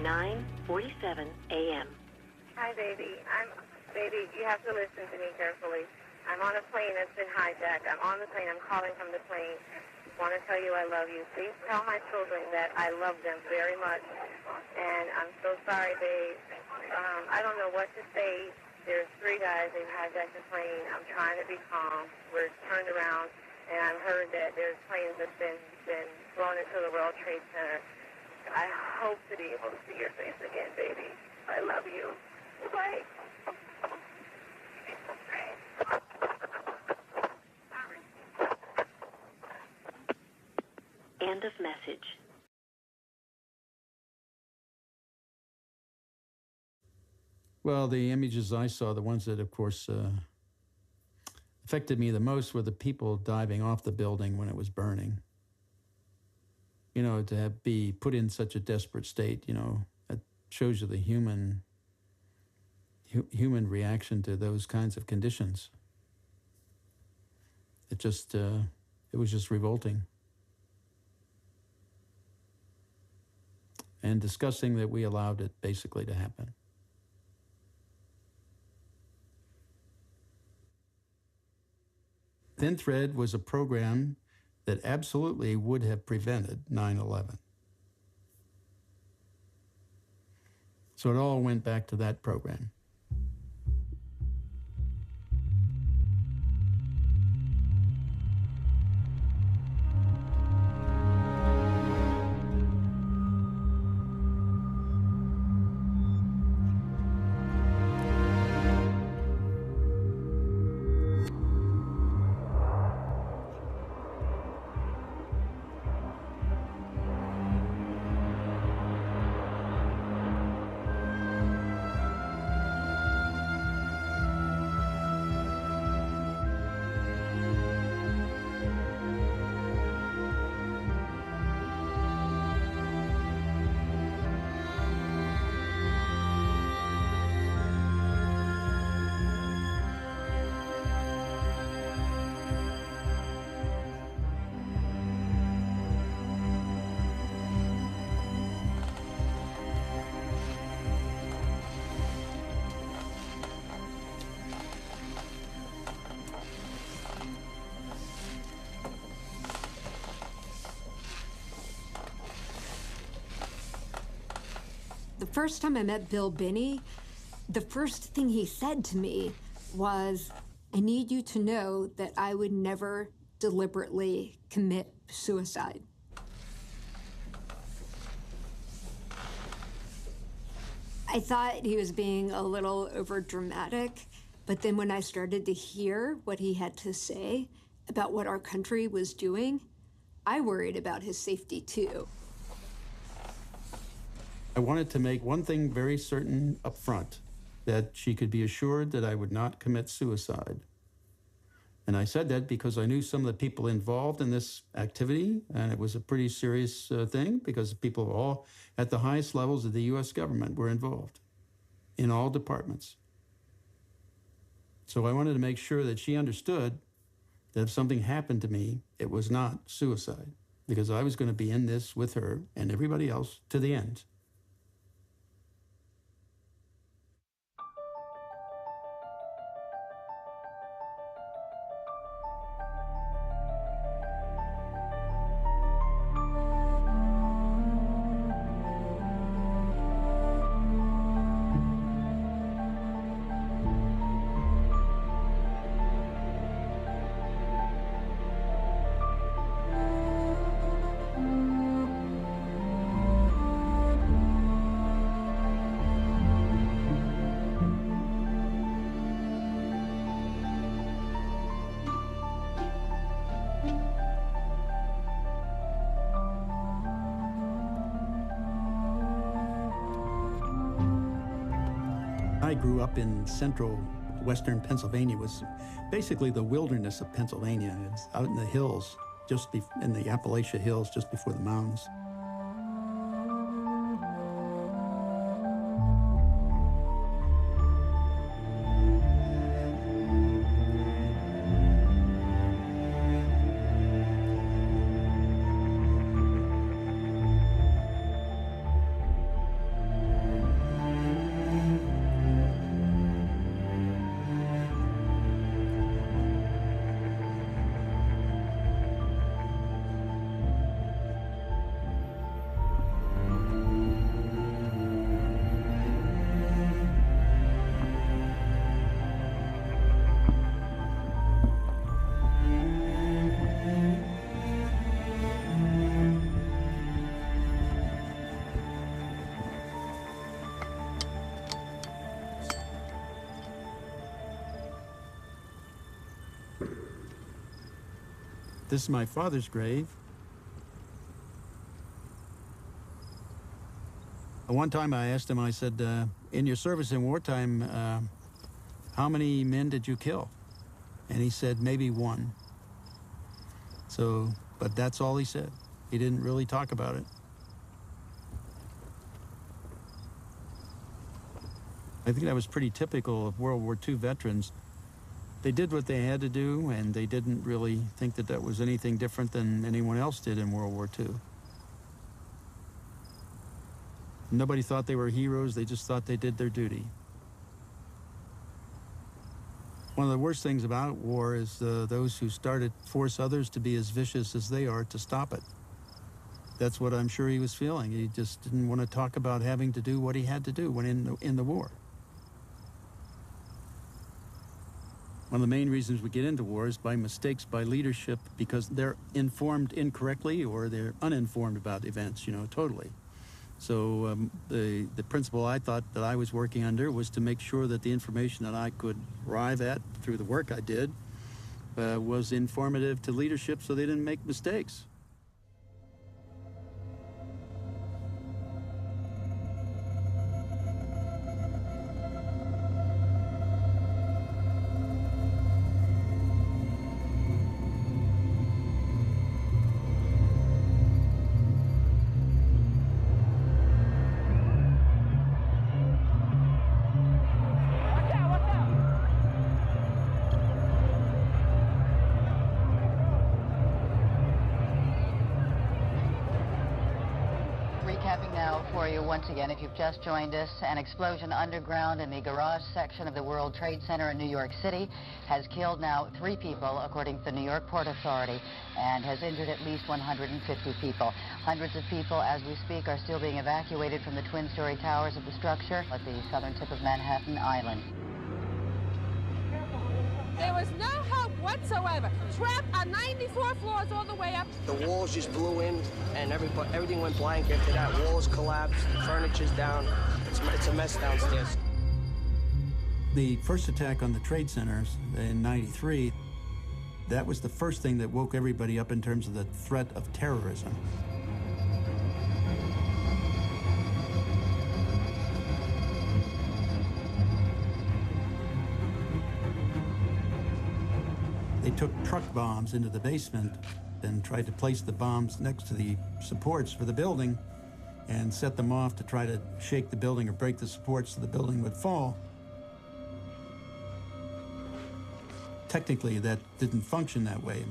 9:47 a.m. Hi, baby. Baby, you have to listen to me carefully. I'm on a plane that's been hijacked. I'm on the plane. I'm calling from the plane. Want to tell you I love you. Please tell my children that I love them very much. And I'm so sorry, babe. I don't know what to say. There's 3 guys. They've hijacked the plane. I'm trying to be calm. We're turned around, and I've heard that there's planes that's been flown into the World Trade Center. I hope to be able to see your face again, baby. I love you. Bye. End of message. Well, the images I saw, the ones that, of course, affected me the most were the people diving off the building when it was burning. You know, to be put in such a desperate state, you know, that shows you the human reaction to those kinds of conditions. It was just revolting. And disgusting that we allowed it basically to happen. Thin Thread was a program that absolutely would have prevented 9/11. So it all went back to that program. The first time I met Bill Binney, the first thing he said to me was, I need you to know that I would never deliberately commit suicide. I thought he was being a little overdramatic, but then when I started to hear what he had to say about what our country was doing, I worried about his safety too. I wanted to make one thing very certain up front, that she could be assured that I would not commit suicide. And I said that because I knew some of the people involved in this activity, and it was a pretty serious thing because people all at the highest levels of the U.S. government were involved in all departments. So I wanted to make sure that she understood that if something happened to me, it was not suicide, because I was going to be in this with her and everybody else to the end. I grew up in central western Pennsylvania. It was basically the wilderness of Pennsylvania. It's out in the hills, in the Appalachia Hills, just before the mountains. This is my father's grave. One time I asked him, I said, in your service in wartime, how many men did you kill? And he said, maybe one. So, but that's all he said. He didn't really talk about it. I think that was pretty typical of World War II veterans. They did what they had to do, and they didn't really think that that was anything different than anyone else did in World War II. Nobody thought they were heroes, they just thought they did their duty. One of the worst things about war is those who start it force others to be as vicious as they are to stop it. That's what I'm sure he was feeling. He just didn't want to talk about having to do what he had to do when in the war. One of the main reasons we get into war is by mistakes by leadership, because they're informed incorrectly or they're uninformed about events, totally. So the principle I thought that I was working under was to make sure that the information that I could arrive at through the work I did was informative to leadership so they didn't make mistakes. Recapping now for you once again, if you've just joined us, an explosion underground in the garage section of the World Trade Center in New York City has killed now 3 people, according to the New York Port Authority, and has injured at least 150 people. Hundreds of people, as we speak, are still being evacuated from the twin-story towers of the structure at the southern tip of Manhattan Island. There was no hope whatsoever. Trapped on 94 floors all the way up. The walls just blew in, and everything went blank after that. Walls collapsed, furniture's down. It's a mess downstairs. The first attack on the Trade Centers in '93, that was the first thing that woke everybody up in terms of the threat of terrorism. They took truck bombs into the basement and tried to place the bombs next to the supports for the building and set them off to try to shake the building or break the supports so the building would fall. Technically, that didn't function that way,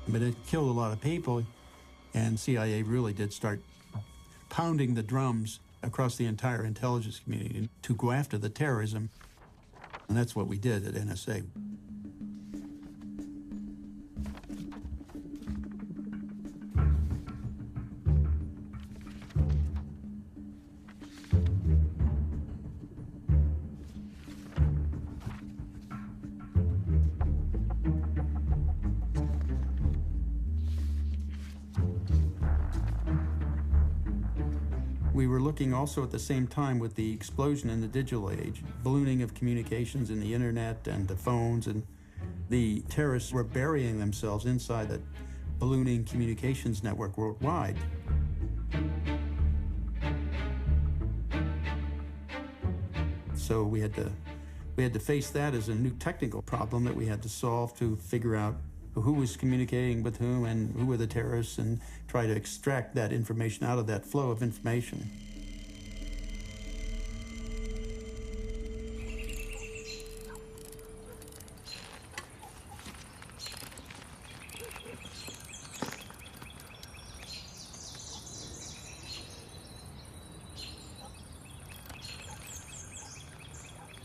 but it killed a lot of people, and CIA really did start pounding the drums across the entire intelligence community to go after the terrorism, and that's what we did at NSA. We were looking also at the same time with the explosion in the digital age, ballooning of communications and the internet and the phones, and the terrorists were burying themselves inside that ballooning communications network worldwide. So we had to face that as a new technical problem that we had to solve to figure out who was communicating with whom and who were the terrorists, and try to extract that information out of that flow of information.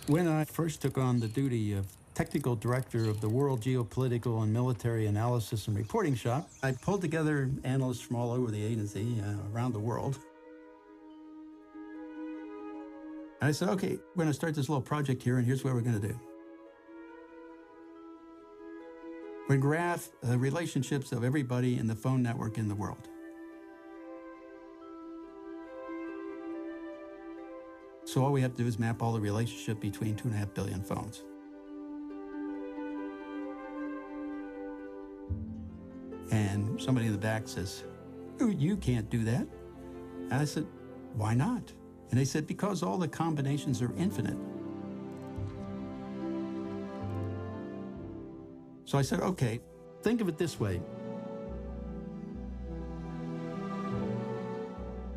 When I first took on the duty of technical director of the World Geopolitical and Military Analysis and Reporting Shop, I pulled together analysts from all over the agency, around the world. And I said, okay, we're going to start this little project here, and here's what we're going to do. We graph the relationships of everybody in the phone network in the world. So all we have to do is map all the relationship between 2.5 billion phones. And somebody in the back says, "Oh, you can't do that." And I said, "Why not?" And they said, "Because all the combinations are infinite." So I said, "Okay, think of it this way.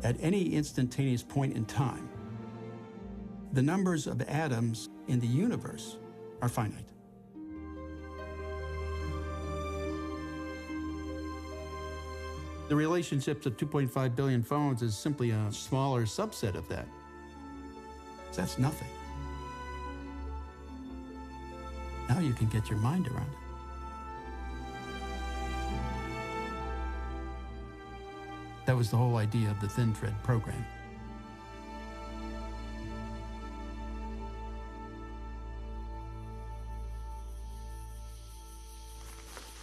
At any instantaneous point in time, the numbers of atoms in the universe are finite. The relationships of 2.5 billion phones is simply a smaller subset of that. So that's nothing. Now you can get your mind around it. That was the whole idea of the Thin Thread program.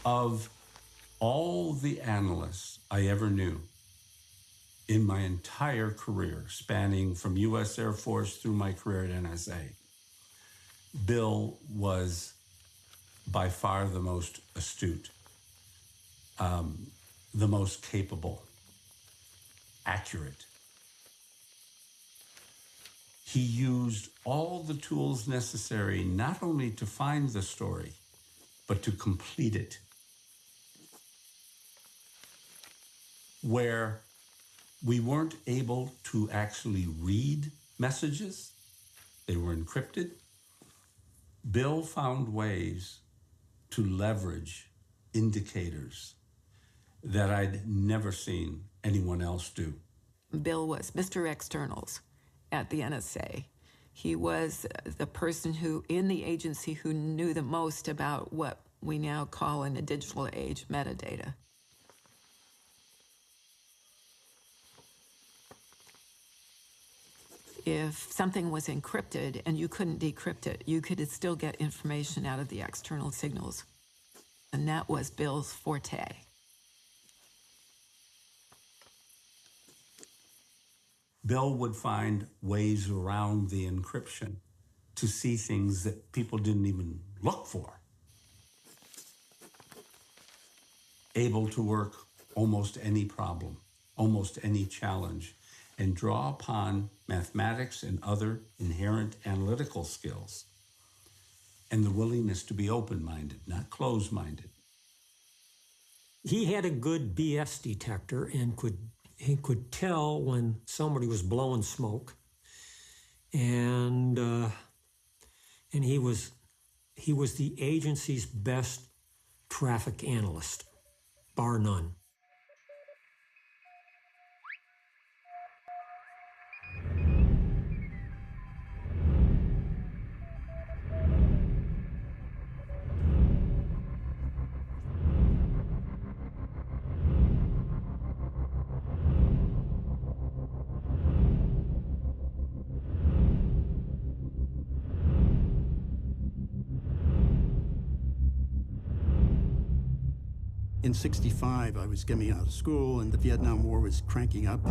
Of all the analysts I ever knew in my entire career, spanning from U.S. Air Force through my career at NSA, Bill was by far the most astute, the most capable, accurate. He used all the tools necessary not only to find the story, but to complete it. Where we weren't able to actually read messages, they were encrypted, Bill found ways to leverage indicators that I'd never seen anyone else do. Bill was Mr. Externals at the NSA. He was the person who, in the agency, who knew the most about what we now call in the digital age metadata. If something was encrypted and you couldn't decrypt it, you could still get information out of the external signals. And that was Bill's forte. Bill would find ways around the encryption to see things that people didn't even look for. Able to work almost any problem, almost any challenge, and draw upon mathematics and other inherent analytical skills, and the willingness to be open-minded, not closed-minded. He had a good BS detector and he could tell when somebody was blowing smoke, and he was the agency's best traffic analyst, bar none. In '65, I was getting out of school, and the Vietnam War was cranking up.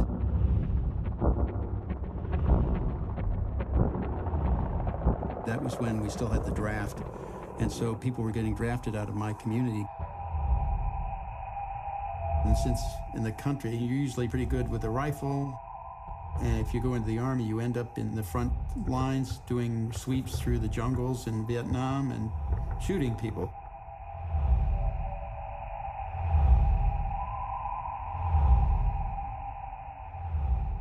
That was when we still had the draft, and so people were getting drafted out of my community. And since in the country, you're usually pretty good with a rifle, and if you go into the Army, you end up in the front lines doing sweeps through the jungles in Vietnam and shooting people.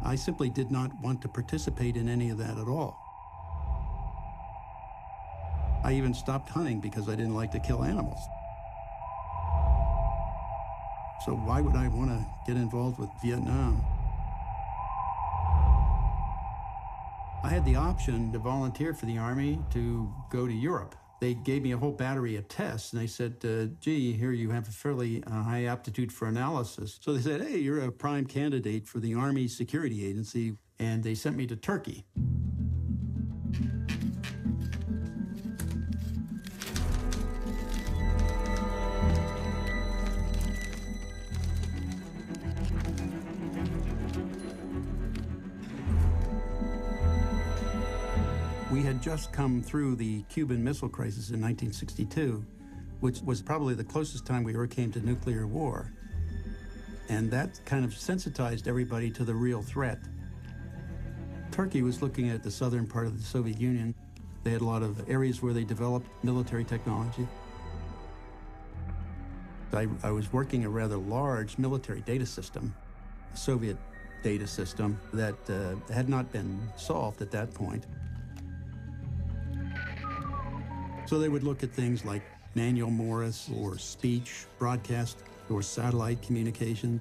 I simply did not want to participate in any of that at all. I even stopped hunting because I didn't like to kill animals. So why would I want to get involved with Vietnam? I had the option to volunteer for the Army to go to Europe. They gave me a whole battery of tests, and they said, gee, here you have a fairly high aptitude for analysis. So they said, hey, you're a prime candidate for the Army Security Agency, and they sent me to Turkey. We had just come through the Cuban Missile Crisis in 1962, which was probably the closest time we ever came to nuclear war. And that kind of sensitized everybody to the real threat. Turkey was looking at the southern part of the Soviet Union. They had a lot of areas where they developed military technology. I was working a rather large military data system, a Soviet data system that had not been solved at that point. So they would look at things like manual Morse or speech, broadcast, or satellite communication.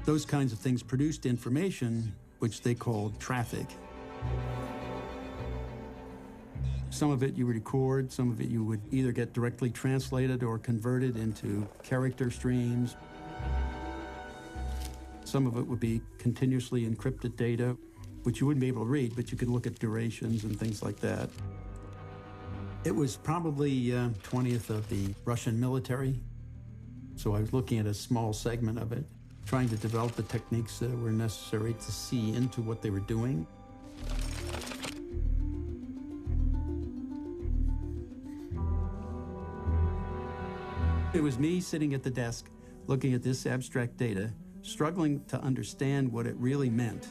Those kinds of things produced information which they called traffic. Some of it you would record, some of it you would either get directly translated or converted into character streams. Some of it would be continuously encrypted data, which you wouldn't be able to read, but you could look at durations and things like that. It was probably 20th of the Russian military, so I was looking at a small segment of it, trying to develop the techniques that were necessary to see into what they were doing. It was me sitting at the desk, looking at this abstract data, struggling to understand what it really meant.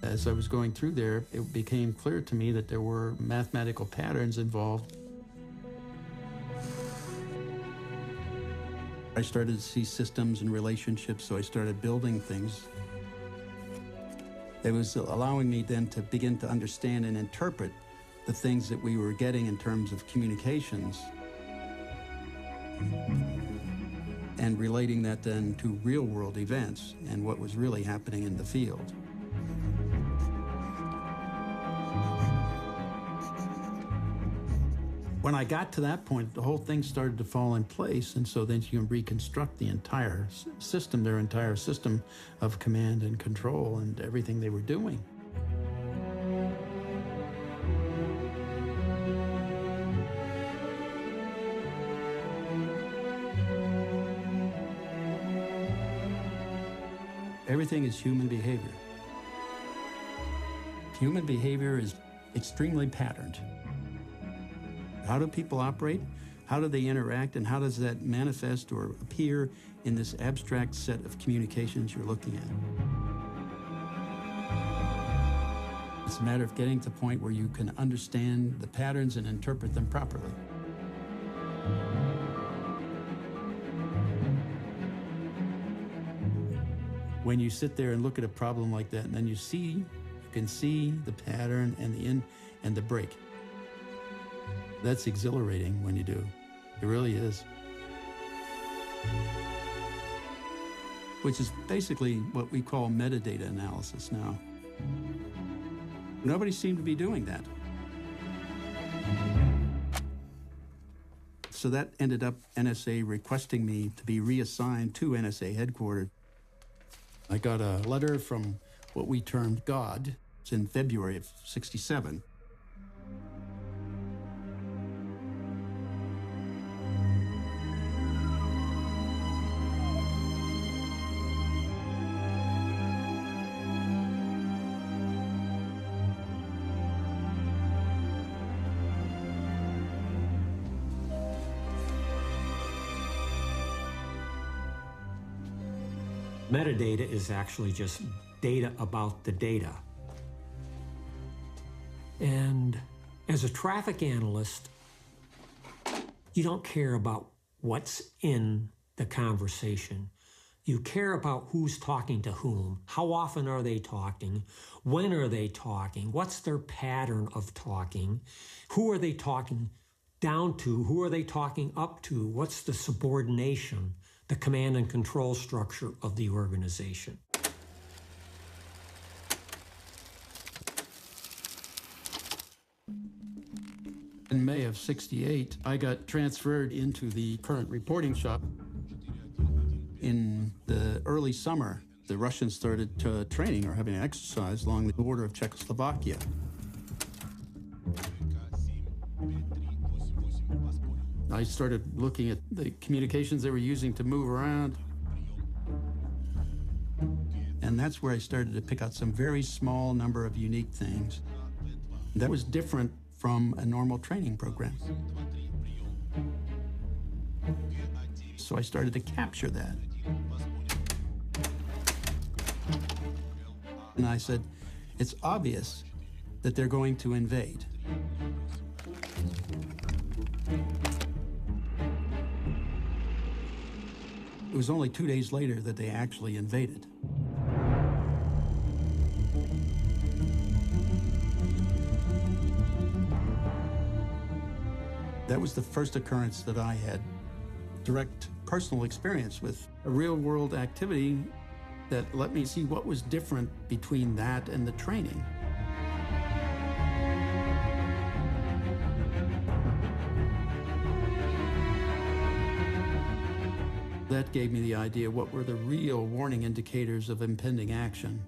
As I was going through there, it became clear to me that there were mathematical patterns involved. I started to see systems and relationships, so I started building things. It was allowing me then to begin to understand and interpret the things that we were getting in terms of communications and relating that then to real-world events and what was really happening in the field. When I got to that point, the whole thing started to fall in place, and so then you can reconstruct the entire system, their entire system of command and control and everything they were doing. Everything is human behavior. Human behavior is extremely patterned. How do people operate? How do they interact? And how does that manifest or appear in this abstract set of communications you're looking at? It's a matter of getting to the point where you can understand the patterns and interpret them properly. When you sit there and look at a problem like that, and then you can see the pattern and the in and the break. That's exhilarating when you do. It really is. Which is basically what we call metadata analysis now. Nobody seemed to be doing that. So that ended up NSA requesting me to be reassigned to NSA headquarters. I got a letter from what we termed God. It's in February of '67. Metadata is actually just data about the data. And as a traffic analyst, you don't care about what's in the conversation. You care about who's talking to whom, how often are they talking, when are they talking, what's their pattern of talking, who are they talking down to, who are they talking up to, what's the subordination, the command and control structure of the organization. In May of '68, I got transferred into the current reporting shop. In the early summer, the Russians started training or having an exercise along the border of Czechoslovakia. I started looking at the communications they were using to move around. And that's where I started to pick out some very small number of unique things that was different from a normal training program. So I started to capture that. And I said, it's obvious that they're going to invade. It was only 2 days later that they actually invaded. That was the first occurrence that I had direct personal experience with, a real-world activity that let me see what was different between that and the training. That gave me the idea what were the real warning indicators of impending action.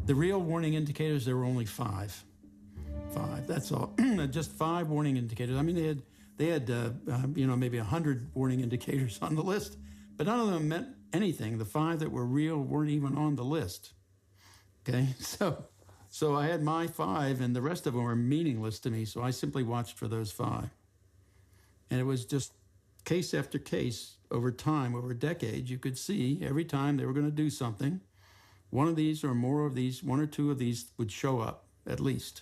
The real warning indicators, there were only five. That's all. Just 5 warning indicators. I mean, they had maybe 100 warning indicators on the list, but none of them meant anything. The 5 that were real weren't even on the list. Okay, so I had my 5, and the rest of them were meaningless to me. So I simply watched for those 5, and it was just case after case over time, over decades. You could see every time they were going to do something, one of these or more of these, 1 or 2 of these would show up at least.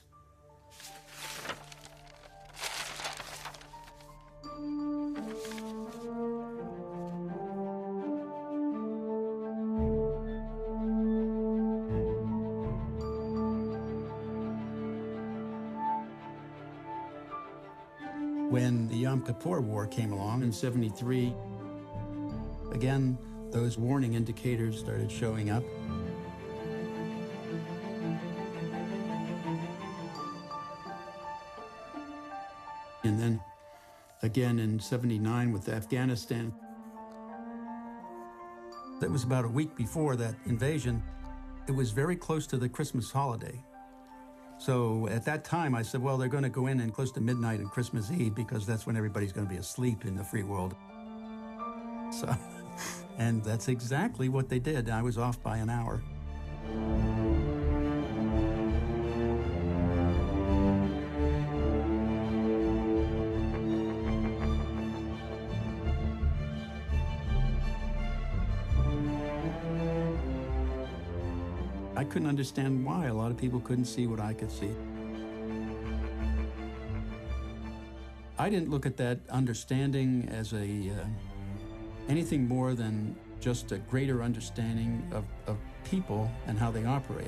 When the Yom Kippur War came along in '73, again, those warning indicators started showing up. And then again in '79 with Afghanistan. That was about a week before that invasion. It was very close to the Christmas holiday. So at that time, I said, well, they're going to go in close to midnight on Christmas Eve because that's when everybody's going to be asleep in the free world. So, and that's exactly what they did. I was off by an hour. I couldn't understand why a lot of people couldn't see what I could see. I didn't look at that understanding as anything more than just a greater understanding of people and how they operate.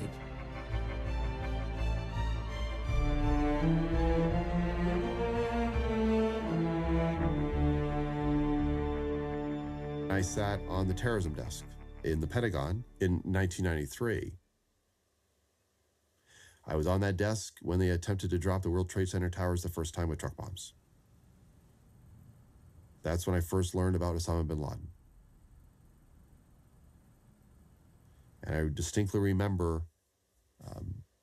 I sat on the terrorism desk in the Pentagon in 1993. I was on that desk when they attempted to drop the World Trade Center towers the first time with truck bombs. That's when I first learned about Osama bin Laden. And I distinctly remember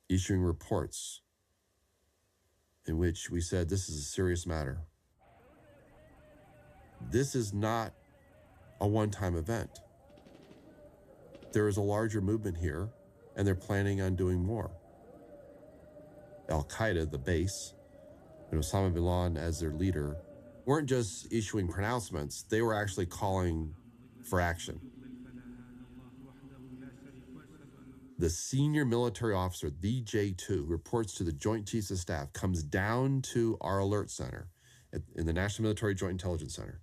issuing reports in which we said, this is a serious matter. This is not a one-time event. There is a larger movement here, and they're planning on doing more. Al-Qaeda, the base, and Osama bin Laden as their leader, weren't just issuing pronouncements, they were actually calling for action. The senior military officer, the J2, who reports to the Joint Chiefs of Staff, comes down to our alert center in the National Military Joint Intelligence Center.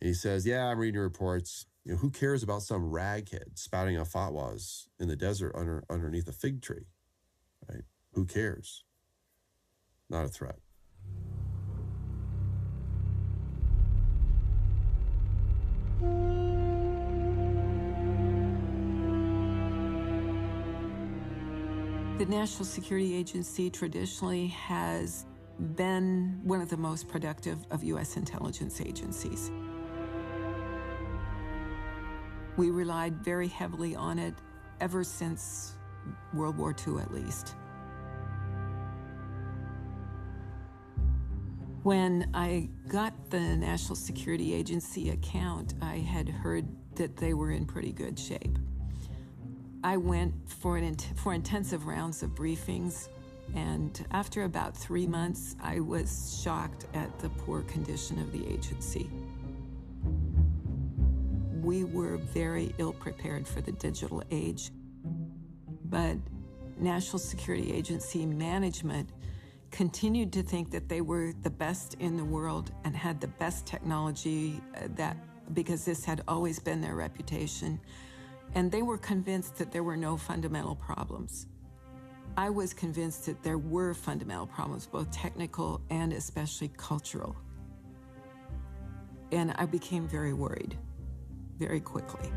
And he says, yeah, I'm reading your reports. You know, who cares about some raghead spouting out fatwas in the desert underneath a fig tree, right? Who cares? Not a threat. The National Security Agency traditionally has been one of the most productive of U.S. intelligence agencies. We relied very heavily on it ever since World War II, at least. When I got the National Security Agency account, I had heard that they were in pretty good shape. I went for intensive rounds of briefings, and after about 3 months, I was shocked at the poor condition of the agency. We were very ill-prepared for the digital age, but National Security Agency management continued to think that they were the best in the world and had the best technology, because this had always been their reputation, and they were convinced that there were no fundamental problems. I was convinced that there were fundamental problems, both technical and especially cultural. And I became very worried very quickly.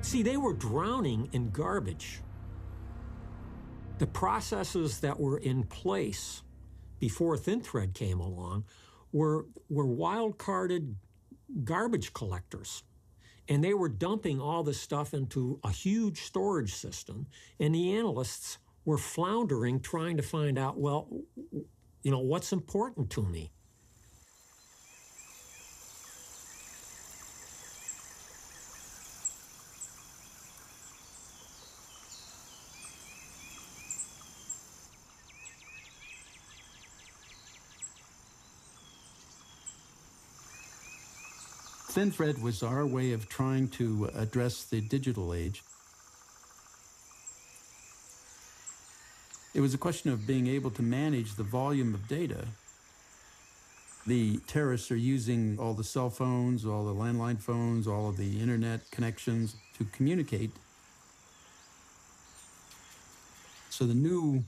See, they were drowning in garbage. The processes that were in place before ThinThread came along were wild-carded garbage collectors. And they were dumping all this stuff into a huge storage system, and the analysts were floundering trying to find out, well, you know, what's important to me? ThinThread was our way of trying to address the digital age. It was a question of being able to manage the volume of data. The terrorists are using all the cell phones, all the landline phones, all of the internet connections to communicate. So the new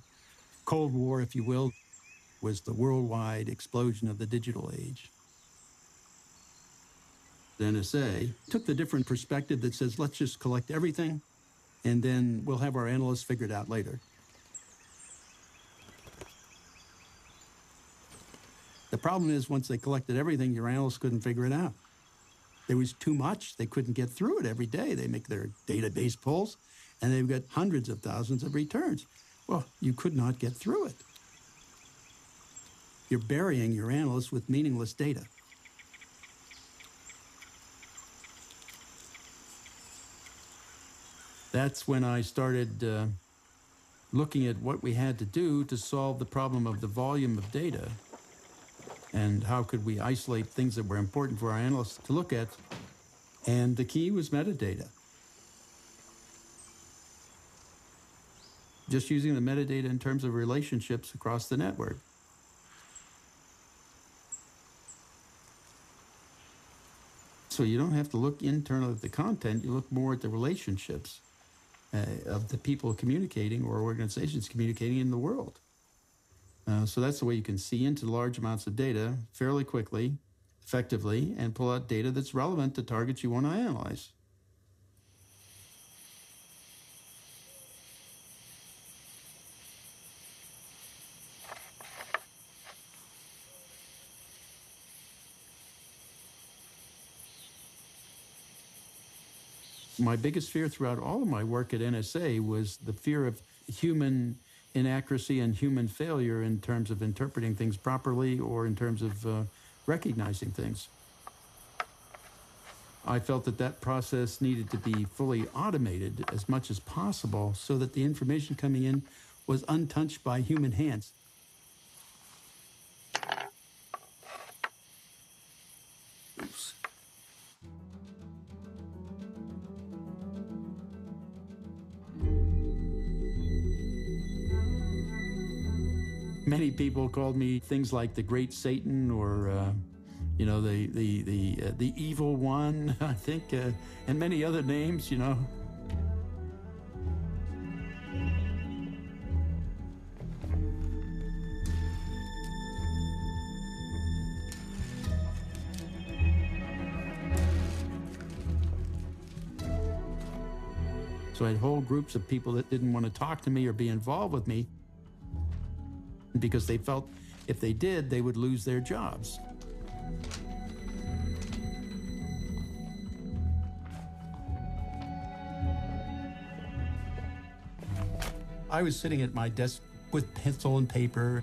Cold War, if you will, was the worldwide explosion of the digital age. The NSA took the different perspective that says, let's just collect everything, and then we'll have our analysts figure it out later. The problem is, once they collected everything, your analysts couldn't figure it out. There was too much. They couldn't get through it every day. They make their database pulls, and they've got hundreds of thousands of returns. Well, you could not get through it. You're burying your analysts with meaningless data. That's when I started looking at what we had to do to solve the problem of the volume of data and how could we isolate things that were important for our analysts to look at. And the key was metadata. Just using the metadata in terms of relationships across the network. So you don't have to look internally at the content, you look more at the relationships of the people communicating or organizations communicating in the world. So that's the way you can see into large amounts of data fairly quickly, effectively, and pull out data that's relevant to targets you want to analyze. My biggest fear throughout all of my work at NSA was the fear of human inaccuracy and human failure in terms of interpreting things properly or in terms of recognizing things. I felt that that process needed to be fully automated as much as possible so that the information coming in was untouched by human hands. Oops. Many people called me things like the Great Satan or, you know, the Evil One, I think, and many other names, you know. So I had whole groups of people that didn't want to talk to me or be involved with me because they felt if they did, they would lose their jobs. I was sitting at my desk with pencil and paper,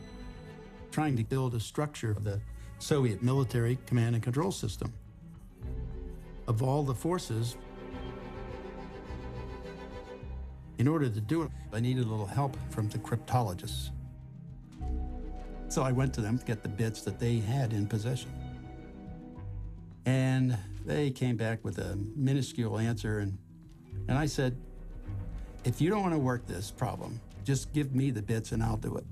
trying to build a structure of the Soviet military command and control system. Of all the forces, in order to do it, I needed a little help from the cryptologists. So I went to them to get the bits that they had in possession. And they came back with a minuscule answer, and I said, if you don't want to work this problem, just give me the bits and I'll do it.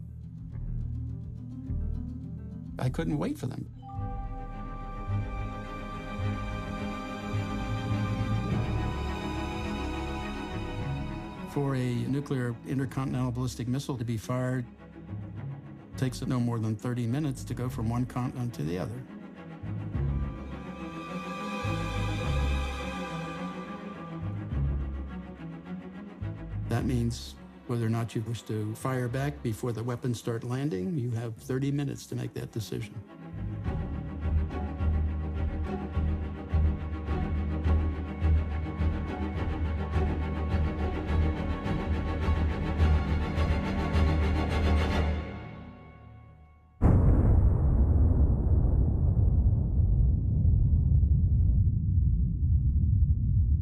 I couldn't wait for them. For a nuclear intercontinental ballistic missile to be fired, it takes no more than 30 minutes to go from one continent to the other. That means whether or not you wish to fire back before the weapons start landing, you have 30 minutes to make that decision.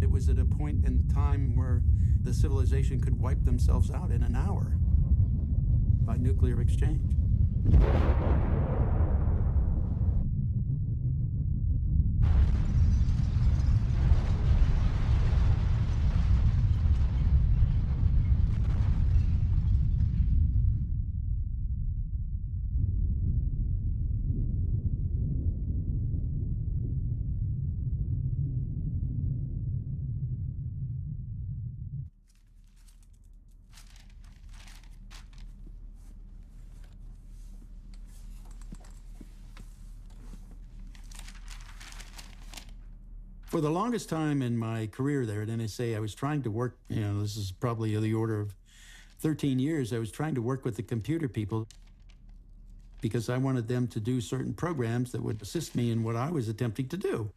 It was at a point in time where the civilization could wipe themselves out in an hour by nuclear exchange. For the longest time in my career there at NSA, I was trying to work, this is probably the order of 13 years, I was trying to work with the computer people because I wanted them to do certain programs that would assist me in what I was attempting to do.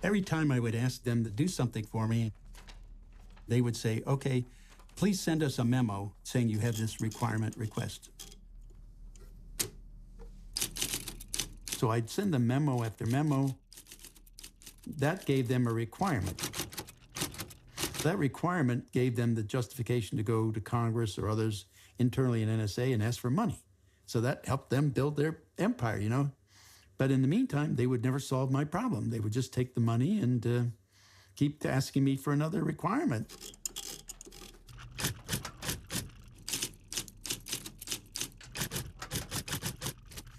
Every time I would ask them to do something for me, they would say, okay, please send us a memo saying you have this requirement request. So I'd send them memo after memo. That gave them a requirement. That requirement gave them the justification to go to Congress or others internally in NSA and ask for money. So that helped them build their empire, But in the meantime, they would never solve my problem. They would just take the money and keep asking me for another requirement.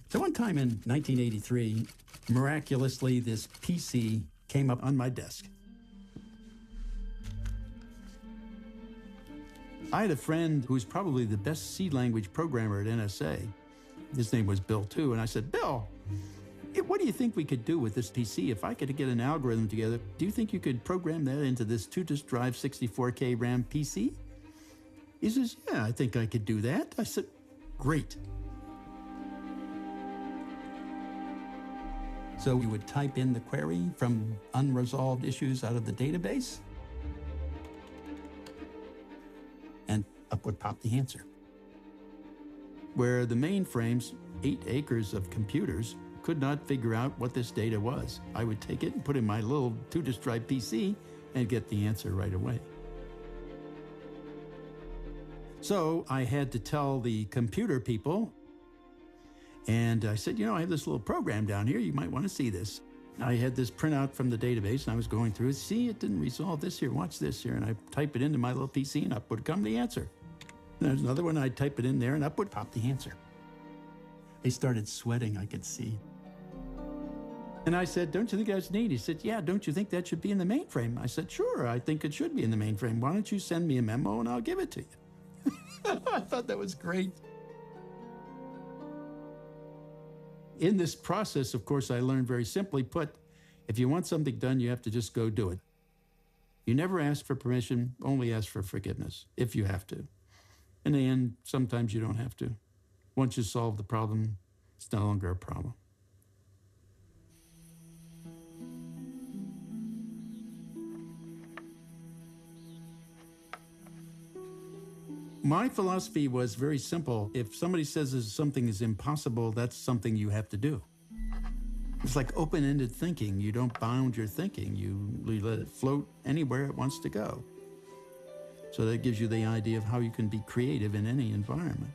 So one time in 1983, miraculously, this PC came up on my desk. I had a friend who was probably the best C language programmer at NSA. His name was Bill, too. And I said, Bill, what do you think we could do with this PC? If I could get an algorithm together, do you think you could program that into this 2-disk drive 64K RAM PC? He says, yeah, I think I could do that. I said, great. So you would type in the query from unresolved issues out of the database, and up would pop the answer. Where the mainframes, 8 acres of computers, could not figure out what this data was. I would take it and put it in my little 2-disk drive PC and get the answer right away. So I had to tell the computer people, and I said, I have this little program down here. You might want to see this. I had this printout from the database, and I was going through it. See, it didn't resolve this here. Watch this here. And I type it into my little PC, and up would come the answer. And there's another one. I'd type it in there, and up would pop the answer. They started sweating, I could see. And I said, don't you think that's neat? He said, yeah, don't you think that should be in the mainframe? I said, sure, I think it should be in the mainframe. Why don't you send me a memo, and I'll give it to you? I thought that was great. In this process, of course, I learned very simply put, if you want something done, you have to just go do it. You never ask for permission, only ask for forgiveness, if you have to. In the end, sometimes you don't have to. Once you solve the problem, it's no longer a problem. My philosophy was very simple. If somebody says something is impossible, that's something you have to do. It's like open-ended thinking. You don't bound your thinking. You let it float anywhere it wants to go. So that gives you the idea of how you can be creative in any environment.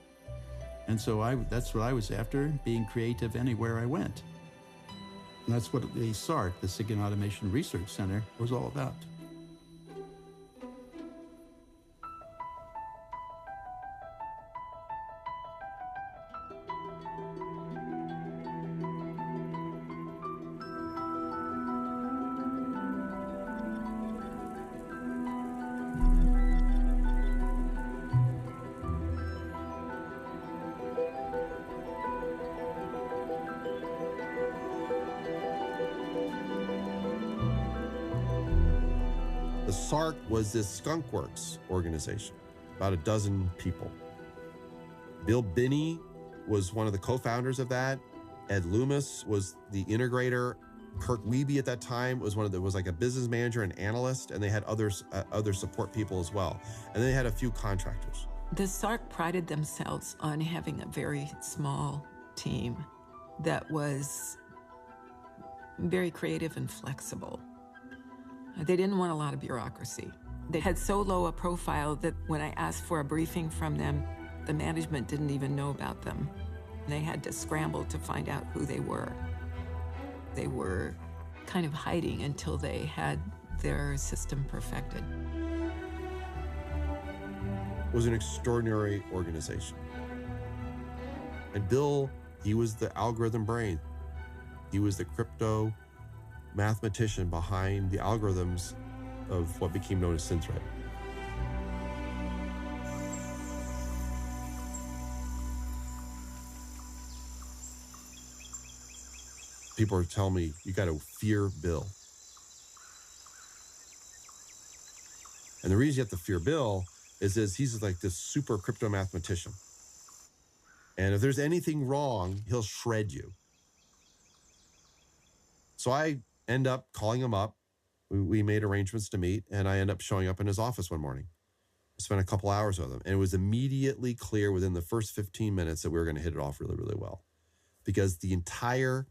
And so that's what I was after, being creative anywhere I went. And that's what the SARC, the SIGINT Automation Research Center, was all about. The SARC was this skunk works organization, about a dozen people. Bill Binney was one of the co-founders of that. Ed Loomis was the integrator. Kirk Wiebe at that time was like a business manager and analyst, and they had other support people as well. And they had a few contractors. The SARC prided themselves on having a very small team that was very creative and flexible. They didn't want a lot of bureaucracy. They had so low a profile that when I asked for a briefing from them, the management didn't even know about them. They had to scramble to find out who they were. They were kind of hiding until they had their system perfected. It was an extraordinary organization. And Bill, he was the algorithm brain. He was the crypto mathematician behind the algorithms of what became known as Synthread. People are telling me, you got to fear Bill. And the reason you have to fear Bill is he's like this super crypto mathematician. And if there's anything wrong, he'll shred you. So I end up calling him up. We made arrangements to meet, and I end up showing up in his office one morning. I spent a couple hours with him, and it was immediately clear within the first 15 minutes that we were going to hit it off really, really well. Because the entire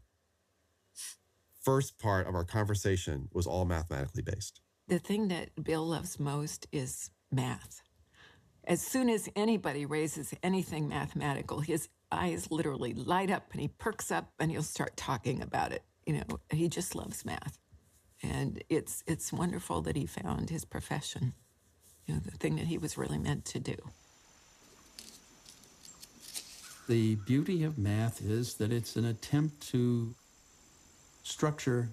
first part of our conversation was all mathematically based. The thing that Bill loves most is math. As soon as anybody raises anything mathematical, his eyes literally light up and he perks up and he'll start talking about it. You know, he just loves math. And it's wonderful that he found his profession, you know, the thing that he was really meant to do. The beauty of math is that it's an attempt to structure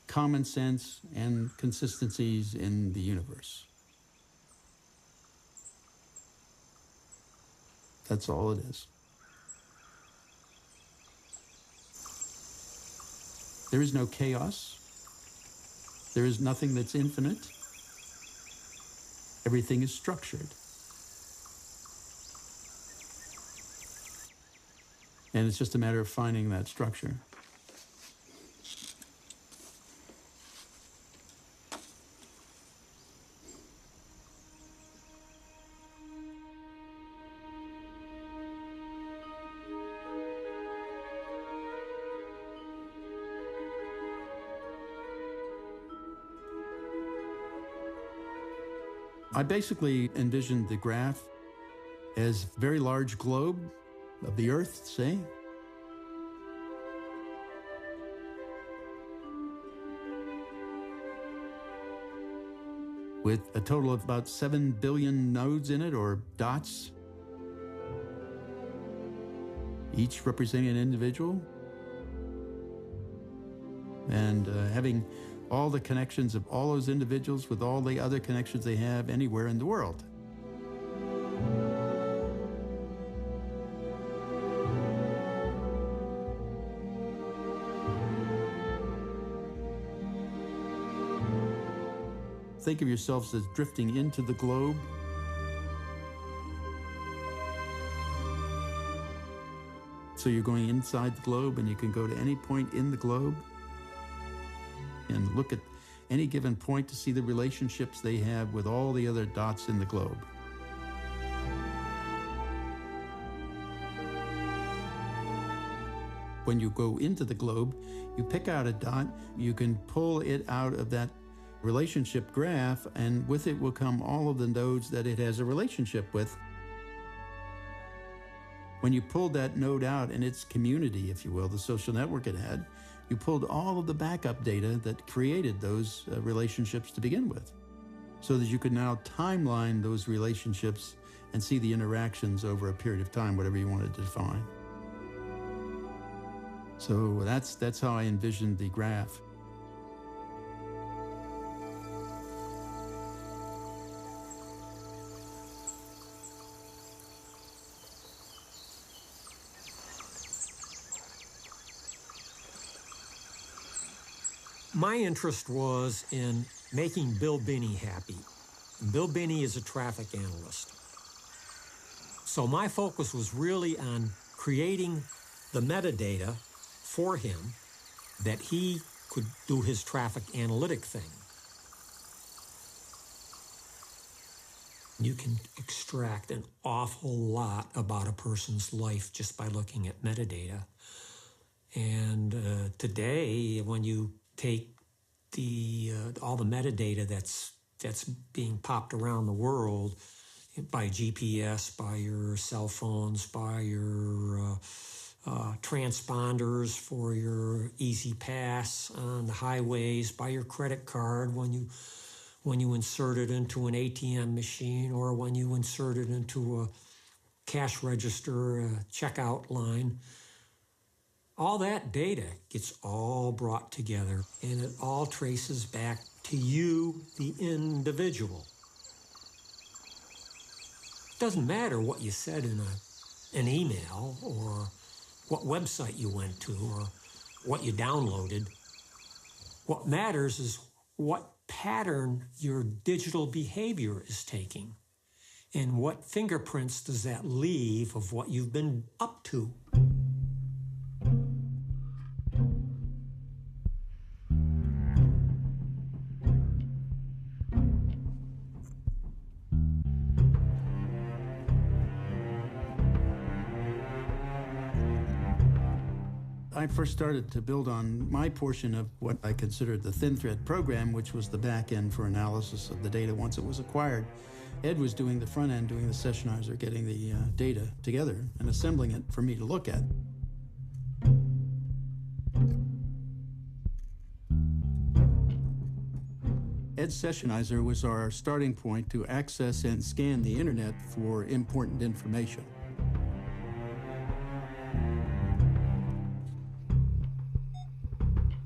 common sense and consistencies in the universe. That's all it is. There is no chaos. There is nothing that's infinite. Everything is structured. And it's just a matter of finding that structure. I basically envisioned the graph as a very large globe of the Earth, say. With a total of about 7 billion nodes in it, or dots, each representing an individual, and having all the connections of all those individuals with all the other connections they have anywhere in the world. Think of yourselves as drifting into the globe. So you're going inside the globe, and you can go to any point in the globe and look at any given point to see the relationships they have with all the other dots in the globe. when you go into the globe, you pick out a dot, you can pull it out of that relationship graph, and with it will come all of the nodes that it has a relationship with. When you pulled that node out in its community, if you will, the social network it had, you pulled all of the backup data that created those relationships to begin with, so that you could now timeline those relationships and see the interactions over a period of time, whatever you wanted to define. So that's how I envisioned the graph. My interest was in making Bill Binney happy. Bill Binney is a traffic analyst. So my focus was really on creating the metadata for him that he could do his traffic analytic thing. You can extract an awful lot about a person's life just by looking at metadata. And today, when you take all the metadata that's being popped around the world by GPS, by your cell phones, by your transponders for your Easy Pass on the highways, by your credit card when you insert it into an ATM machine, or when you insert it into a cash register, a checkout line. All that data gets all brought together, and it all traces back to you, the individual. It doesn't matter what you said in an email, or what website you went to, or what you downloaded. What matters is what pattern your digital behavior is taking, and what fingerprints does that leave of what you've been up to. I first started to build on my portion of what I considered the thin thread program, which was the back end for analysis of the data once it was acquired. Ed was doing the front end, doing the sessionizer, getting the data together and assembling it for me to look at. Ed's sessionizer was our starting point to access and scan the internet for important information.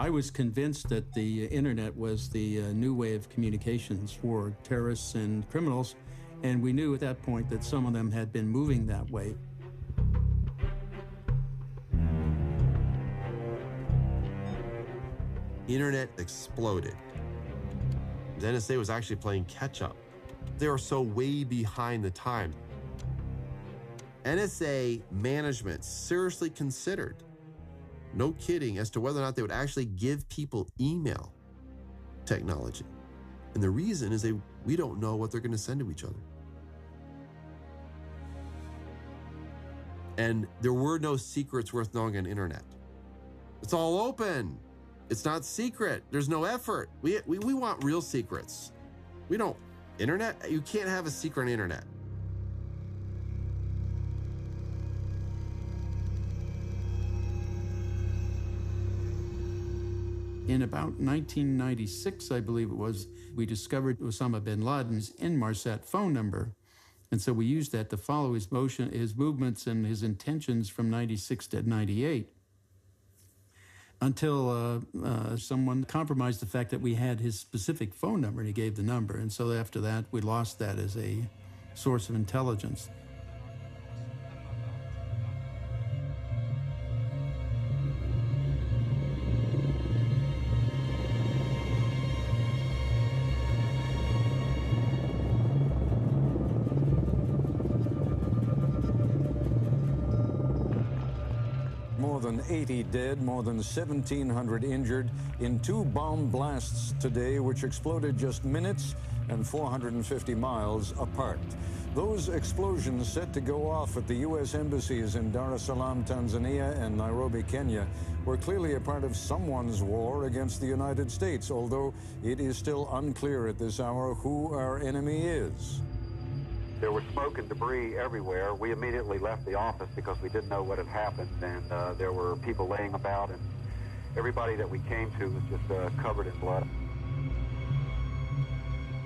I was convinced that the internet was the new way of communications for terrorists and criminals, and we knew at that point that some of them had been moving that way. Internet exploded. The NSA was actually playing catch up. They were so way behind the time. NSA management seriously considered, no kidding, as to whether or not they would actually give people email technology. And the reason is we don't know what they're going to send to each other. And there were no secrets worth knowing on the internet. It's all open. It's not secret. There's no effort. We want real secrets. We don't. Internet, you can't have a secret on the internet. In about 1996, I believe it was, we discovered Osama bin Laden's Inmarsat phone number. And so we used that to follow his movements and his intentions from 96 to 98. Until someone compromised the fact that we had his specific phone number, and he gave the number. And so after that, we lost that as a source of intelligence. More than 80 dead, more than 1,700 injured in two bomb blasts today, which exploded just minutes and 450 miles apart. Those explosions set to go off at the U.S. embassies in Dar es Salaam, Tanzania, and Nairobi, Kenya, were clearly a part of someone's war against the United States, although it is still unclear at this hour who our enemy is. There was smoke and debris everywhere. We immediately left the office because we didn't know what had happened, and there were people laying about, and everybody that we came to was just covered in blood.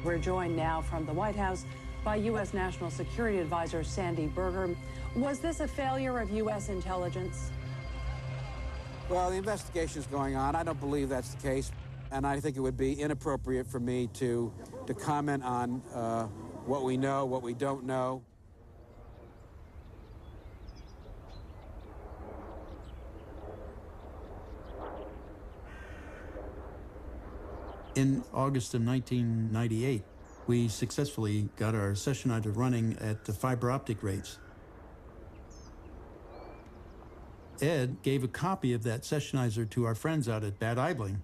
We're joined now from the White House by U.S. National Security Advisor Sandy Berger. Was this a failure of U.S. intelligence? Well, the investigation is going on. I don't believe that's the case, and I think it would be inappropriate for me to comment on what we know, what we don't know. In August of 1998, we successfully got our sessionizer running at the fiber optic rates. Ed gave a copy of that sessionizer to our friends out at Bad Aibling,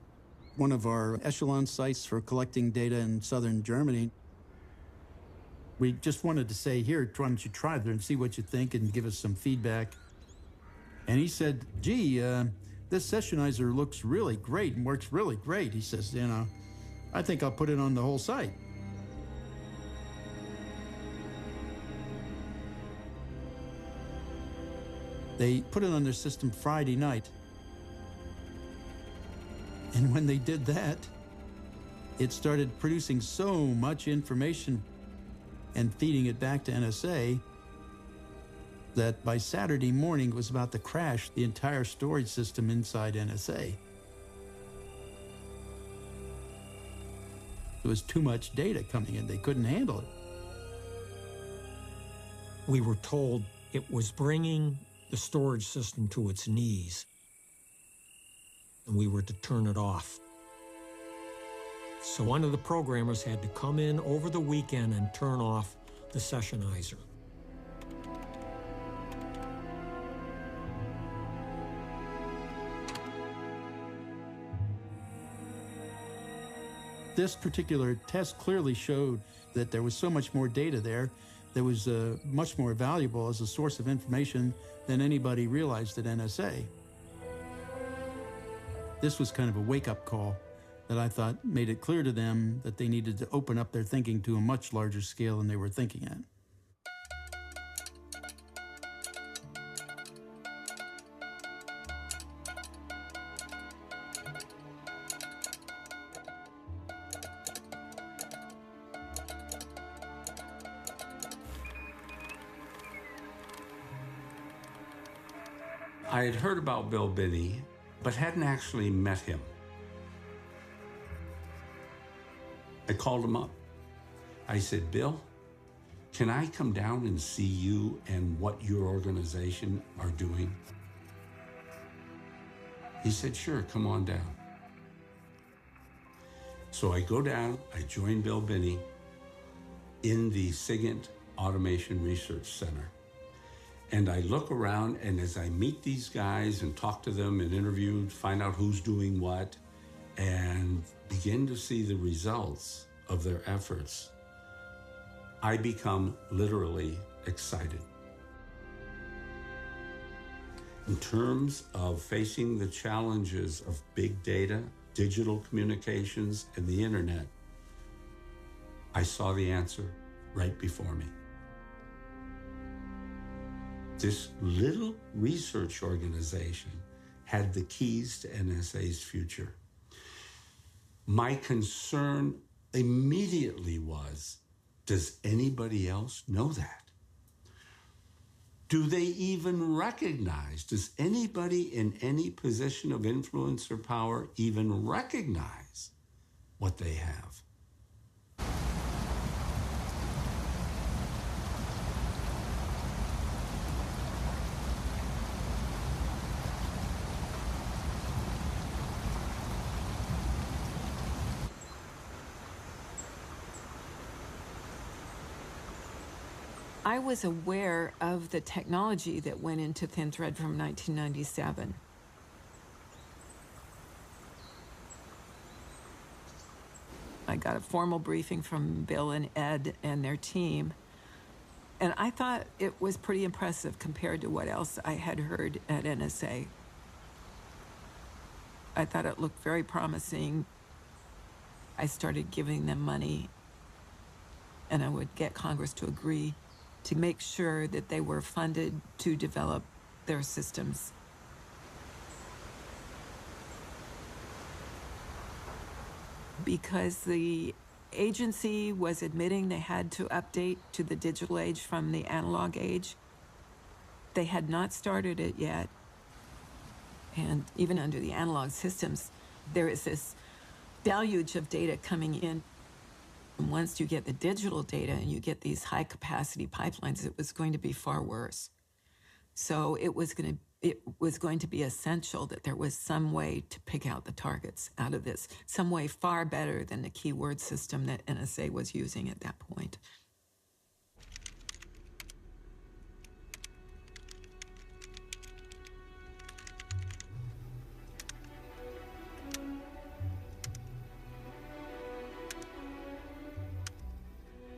one of our echelon sites for collecting data in southern Germany. We just wanted to say, here, why don't you try it and see what you think and give us some feedback. And he said, gee, this sessionizer looks really great and works really great. He says, you know, I think I'll put it on the whole site. They put it on their system Friday night. And when they did that, it started producing so much information and feeding it back to NSA that by Saturday morning it was about to crash the entire storage system inside NSA. There was too much data coming in. They couldn't handle it. We were told it was bringing the storage system to its knees, and we were to turn it off. So one of the programmers had to come in over the weekend and turn off the sessionizer. This particular test clearly showed that there was so much more data there that was much more valuable as a source of information than anybody realized at NSA. This was kind of a wake-up call that I thought made it clear to them that they needed to open up their thinking to a much larger scale than they were thinking at. I had heard about Bill Binney, but hadn't actually met him. I called him up. I said, Bill, can I come down and see you and what your organization are doing? He said, sure, come on down. So I go down, I join Bill Binney in the SIGINT Automation Research Center. And I look around, and as I meet these guys and talk to them and interview, find out who's doing what, and begin to see the results of their efforts, I become literally excited. In terms of facing the challenges of big data, digital communications, and the internet, I saw the answer right before me. This little research organization had the keys to NSA's future. My concern immediately was, does anybody else know that? Do they even recognize, does anybody in any position of influence or power even recognize what they have? I was aware of the technology that went into Thin Thread from 1997. I got a formal briefing from Bill and Ed and their team. And I thought it was pretty impressive compared to what else I had heard at NSA. I thought it looked very promising. I started giving them money, and I would get Congress to agree to make sure that they were funded to develop their systems. Because the agency was admitting they had to update to the digital age from the analog age, they had not started it yet. And even under the analog systems, there is this deluge of data coming in. And once you get the digital data and you get these high-capacity pipelines, it was going to be far worse. So it was going to be essential that there was some way to pick out the targets out of this, some way far better than the keyword system that NSA was using at that point.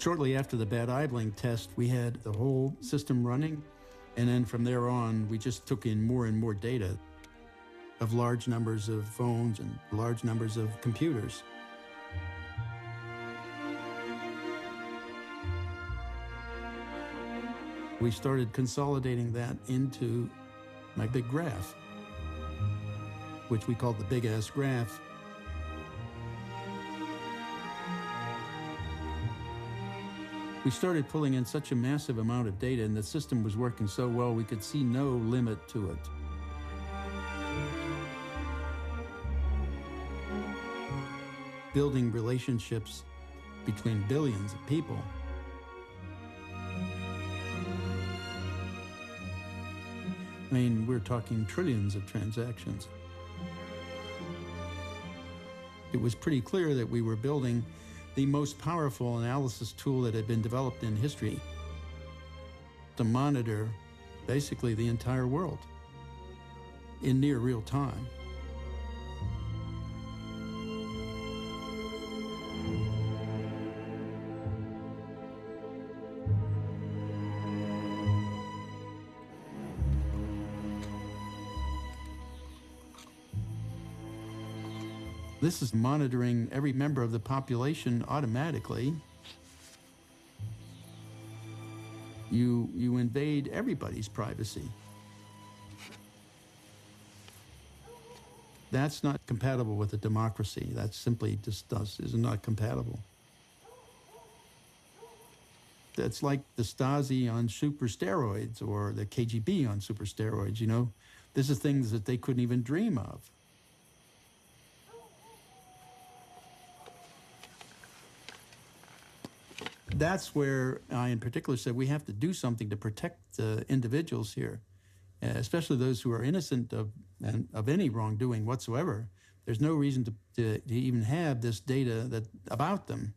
Shortly after the Bad Aibling test, we had the whole system running, and then from there on, we just took in more and more data of large numbers of phones and large numbers of computers. We started consolidating that into my big graph, which we called the Big Ass Graph. We started pulling in such a massive amount of data, and the system was working so well, we could see no limit to it. Building relationships between billions of people. I mean, we're talking trillions of transactions. It was pretty clear that we were building the most powerful analysis tool that had been developed in history to monitor basically the entire world in near real time. This is monitoring every member of the population automatically. You invade everybody's privacy. That's not compatible with a democracy. That simply just is not compatible. That's like the Stasi on super steroids or the KGB on super steroids, you know? This is things that they couldn't even dream of. That's where I, in particular, said we have to do something to protect individuals here, especially those who are innocent of any wrongdoing whatsoever. There's no reason to even have this data about them.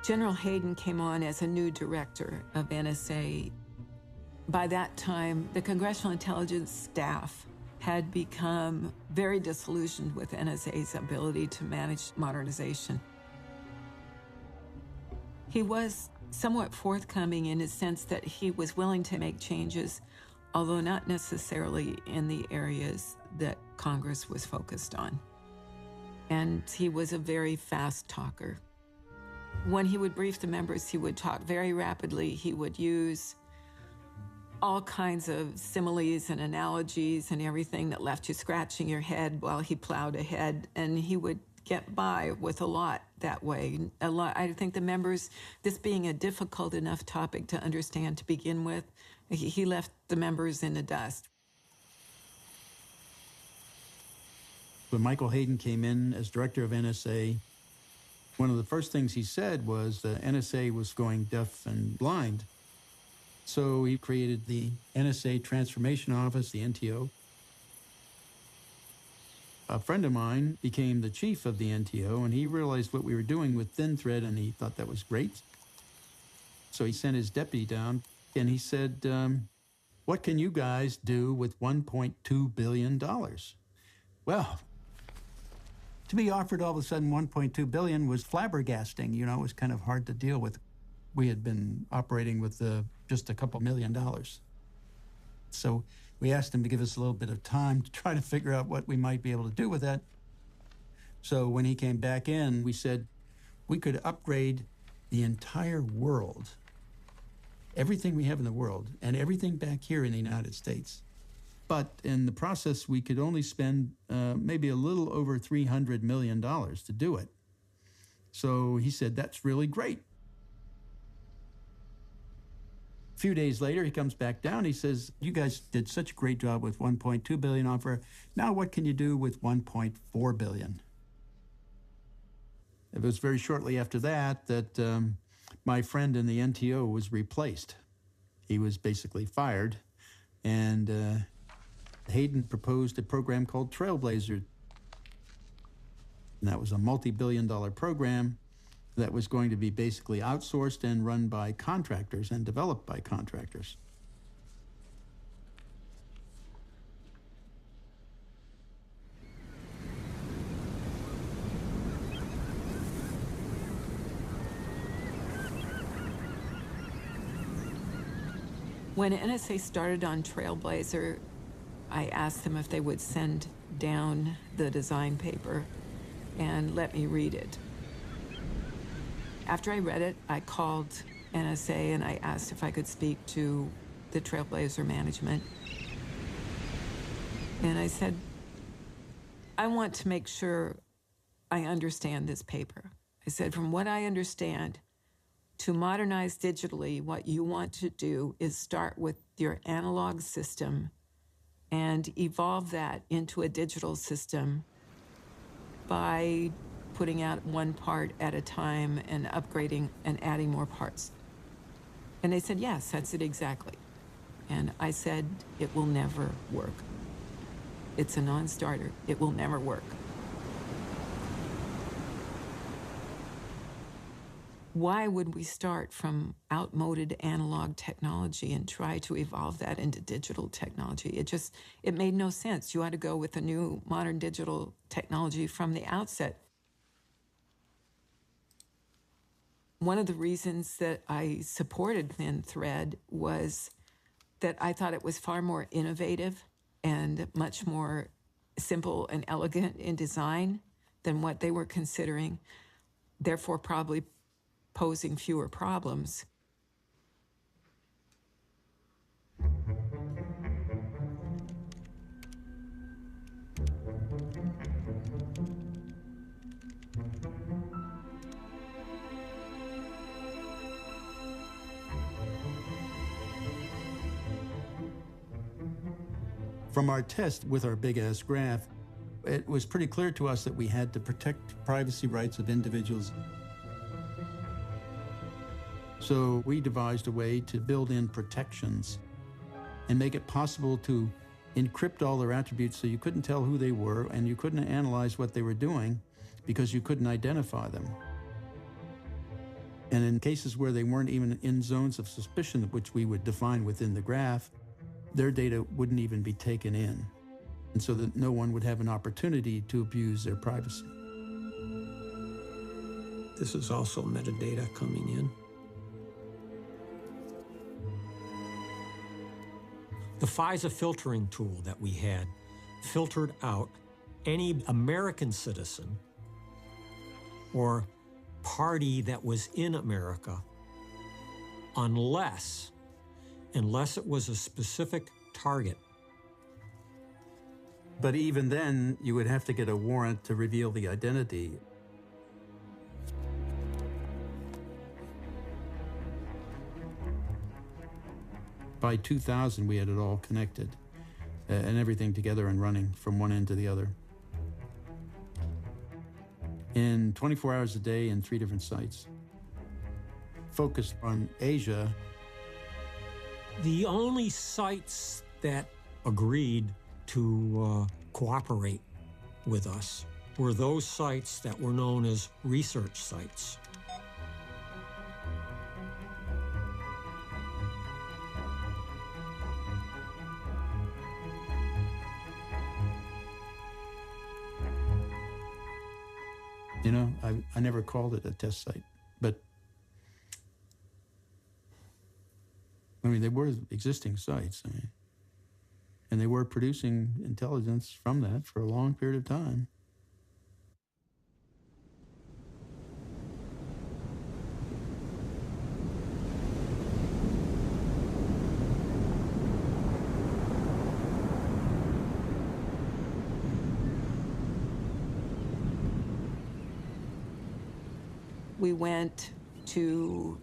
General Hayden came on as a new director of NSA. By that time, the Congressional Intelligence staff had become very disillusioned with NSA's ability to manage modernization. He was somewhat forthcoming in the sense that he was willing to make changes, although not necessarily in the areas that Congress was focused on. And he was a very fast talker. When he would brief the members, he would talk very rapidly. He would use all kinds of similes and analogies and everything that left you scratching your head while he plowed ahead. And he would get by with a lot that way. A lot. I think the members, this being a difficult enough topic to understand to begin with, he left the members in the dust. When Michael Hayden came in as director of NSA, one of the first things he said was that NSA was going deaf and blind. So he created the NSA Transformation Office, the NTO. A friend of mine became the chief of the NTO, and he realized what we were doing with Thin Thread, and he thought that was great. So he sent his deputy down, and he said, what can you guys do with $1.2 billion? Well, to be offered all of a sudden $1.2 billion was flabbergasting. You know, it was kind of hard to deal with. We had been operating with just a couple $1 million. So we asked him to give us a little bit of time to try to figure out what we might be able to do with that. So when he came back in, we said we could upgrade the entire world, everything we have in the world, and everything back here in the United States. But in the process, we could only spend maybe a little over $300 million to do it. So he said, that's really great. A few days later, he comes back down. He says, you guys did such a great job with $1.2 billion offer. Now what can you do with $1.4 billion? It was very shortly after that my friend in the NTO was replaced. He was basically fired, and Hayden proposed a program called Trailblazer. And that was a multi-billion-dollar program that was going to be basically outsourced and run by contractors and developed by contractors. When NSA started on Trailblazer, I asked them if they would send down the design paper and let me read it. After I read it, I called NSA and I asked if I could speak to the Trailblazer management. And I said, I want to make sure I understand this paper. I said, from what I understand, to modernize digitally, what you want to do is start with your analog system and evolve that into a digital system by putting out one part at a time and upgrading and adding more parts. And they said, yes, that's it exactly. And I said, it will never work. It's a non-starter. It will never work. Why would we start from outmoded analog technology and try to evolve that into digital technology? It made no sense. You ought to go with a new modern digital technology from the outset. One of the reasons that I supported Thin Thread was that I thought it was far more innovative and much more simple and elegant in design than what they were considering, therefore probably posing fewer problems. From our test with our big-ass graph, it was pretty clear to us that we had to protect privacy rights of individuals. So we devised a way to build in protections and make it possible to encrypt all their attributes so you couldn't tell who they were and you couldn't analyze what they were doing because you couldn't identify them. And in cases where they weren't even in zones of suspicion, which we would define within the graph, their data wouldn't even be taken in, and so that no one would have an opportunity to abuse their privacy. This is also metadata coming in. The FISA filtering tool that we had filtered out any American citizen or party that was in America unless it was a specific target. But even then, you would have to get a warrant to reveal the identity. By 2000, we had it all connected and everything together and running from one end to the other. In 24 hours a day in 3 different sites. Focused on Asia. The only sites that agreed to cooperate with us were those sites that were known as research sites. You know, I never called it a test site, but I mean, they were existing sites, I mean, and they were producing intelligence from that for a long period of time. We went to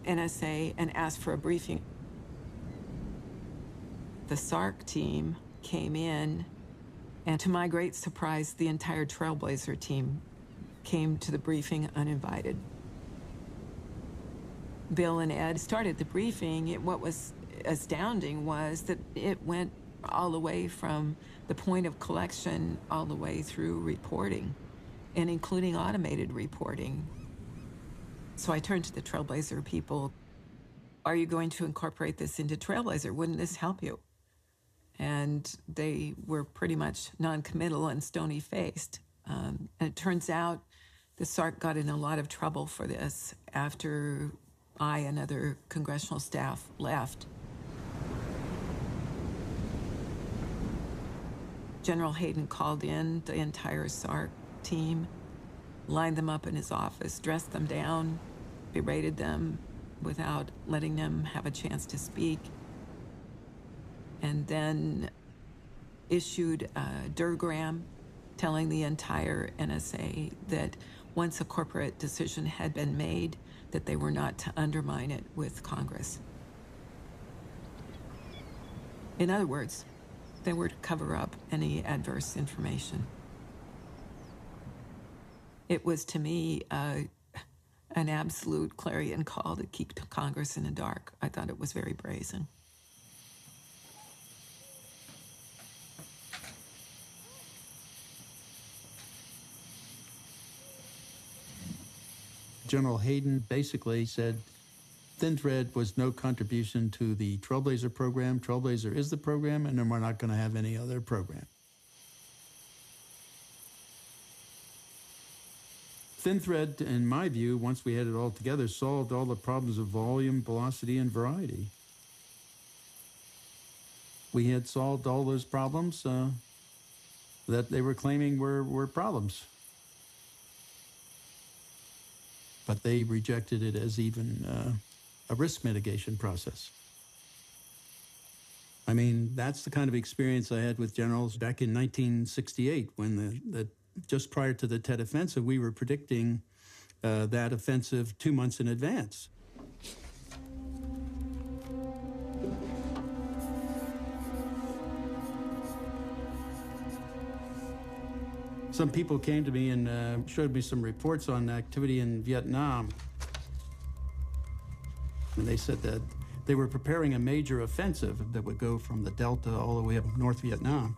NSA and asked for a briefing. The SARC team came in, and to my great surprise, the entire Trailblazer team came to the briefing uninvited. Bill and Ed started the briefing. What was astounding was that it went all the way from the point of collection all the way through reporting, and including automated reporting. So I turned to the Trailblazer people. Are you going to incorporate this into Trailblazer? Wouldn't this help you? And they were pretty much non-committal and stony-faced. And it turns out the SARC got in a lot of trouble for this after I and other congressional staff left. General Hayden called in the entire SARC team, lined them up in his office, dressed them down, berated them without letting them have a chance to speak, and then issued a dirgram telling the entire NSA that once a corporate decision had been made, that they were not to undermine it with Congress. In other words, they were to cover up any adverse information. It was, to me, an absolute clarion call to keep Congress in the dark. I thought it was very brazen. General Hayden basically said Thin Thread was no contribution to the Trailblazer program. Trailblazer is the program, and then we're not going to have any other program. Thin Thread, in my view, once we had it all together, solved all the problems of volume, velocity, and variety. We had solved all those problems that they were claiming were problems. But they rejected it as even a risk mitigation process. I mean, that's the kind of experience I had with generals back in 1968 when just prior to the Tet Offensive, we were predicting that offensive 2 months in advance. Some people came to me and showed me some reports on activity in Vietnam. And they said that they were preparing a major offensive that would go from the Delta all the way up North Vietnam.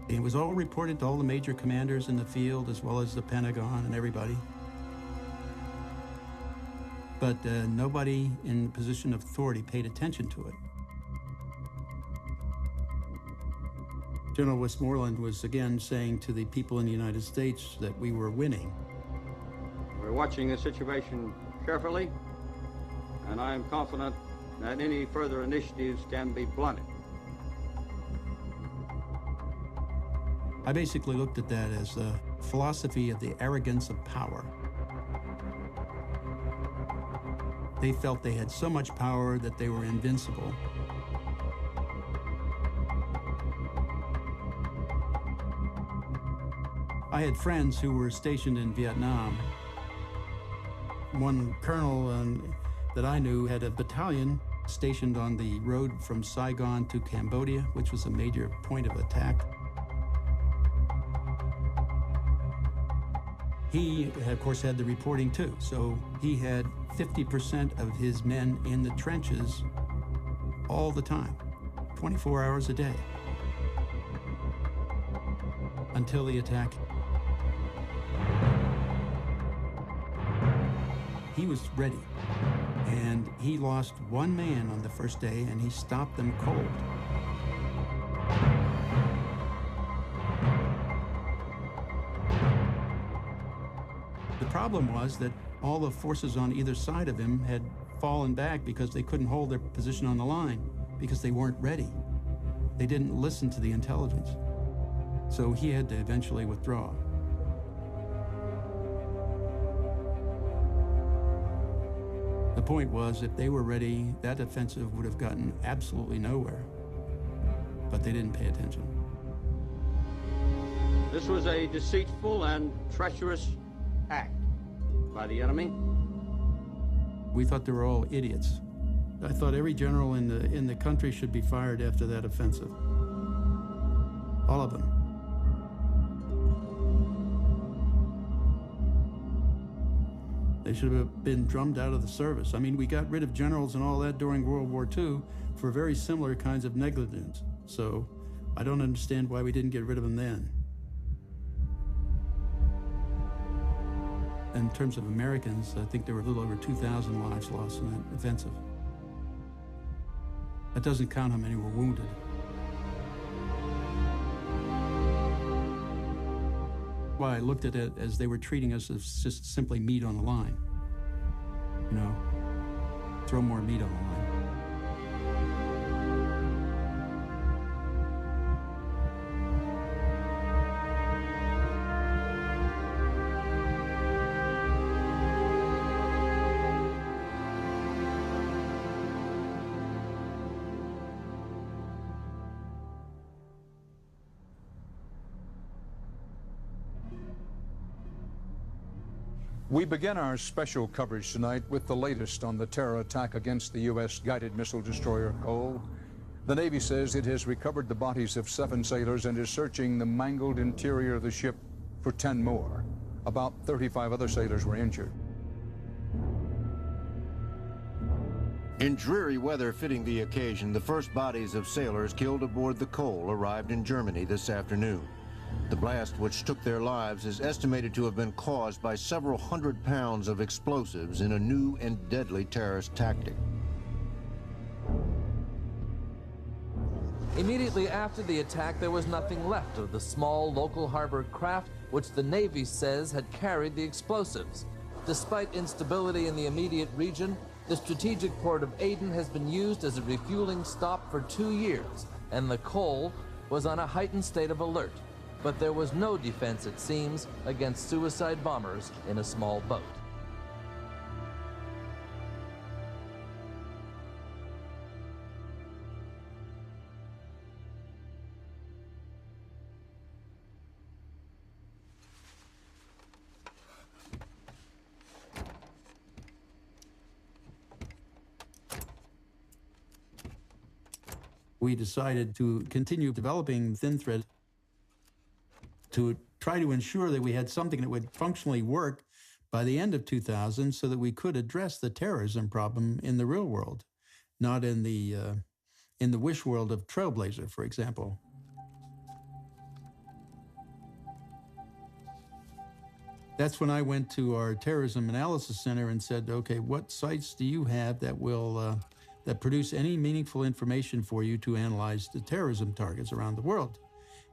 It was all reported to all the major commanders in the field, as well as the Pentagon and everybody. But nobody in position of authority paid attention to it. General Westmoreland was again saying to the people in the United States that we were winning. We're watching the situation carefully, and I am confident that any further initiatives can be blunted. I basically looked at that as the philosophy of the arrogance of power. They felt they had so much power that they were invincible. I had friends who were stationed in Vietnam. One colonel that I knew had a battalion stationed on the road from Saigon to Cambodia, which was a major point of attack. He, of course, had the reporting too, so he had 50% of his men in the trenches all the time, 24 hours a day. until the attack. He was ready, and he lost one man on the first day, and he stopped them cold. The problem was that all the forces on either side of him had fallen back because they couldn't hold their position on the line, because they weren't ready. They didn't listen to the intelligence. So he had to eventually withdraw. The point was, if they were ready, that offensive would have gotten absolutely nowhere. But they didn't pay attention. This was a deceitful and treacherous act by the enemy. We thought they were all idiots. I thought every general in the country should be fired after that offensive. All of them. They should have been drummed out of the service. I mean, we got rid of generals and all that during World War II for very similar kinds of negligence. So I don't understand why we didn't get rid of them then. In terms of Americans, I think there were a little over 2,000 lives lost in that offensive. That doesn't count how many were wounded. Well, I looked at it as they were treating us as just simply meat on the line. You know, throw more meat on the line. We begin our special coverage tonight with the latest on the terror attack against the U.S. guided missile destroyer Cole. The Navy says it has recovered the bodies of 7 sailors and is searching the mangled interior of the ship for 10 more. About 35 other sailors were injured. In dreary weather fitting the occasion, the first bodies of sailors killed aboard the Cole arrived in Germany this afternoon. The blast, which took their lives, is estimated to have been caused by several hundred pounds of explosives in a new and deadly terrorist tactic. Immediately after the attack, there was nothing left of the small local harbor craft which the Navy says had carried the explosives. Despite instability in the immediate region, the strategic port of Aden has been used as a refueling stop for 2 years, and the Cole was on a heightened state of alert. But there was no defense, it seems, against suicide bombers in a small boat. We decided to continue developing thin thread to try to ensure that we had something that would functionally work by the end of 2000 so that we could address the terrorism problem in the real world, not in the wish world of Trailblazer, for example. That's when I went to our Terrorism Analysis Center and said, okay, what sites do you have that will that produce any meaningful information for you to analyze the terrorism targets around the world?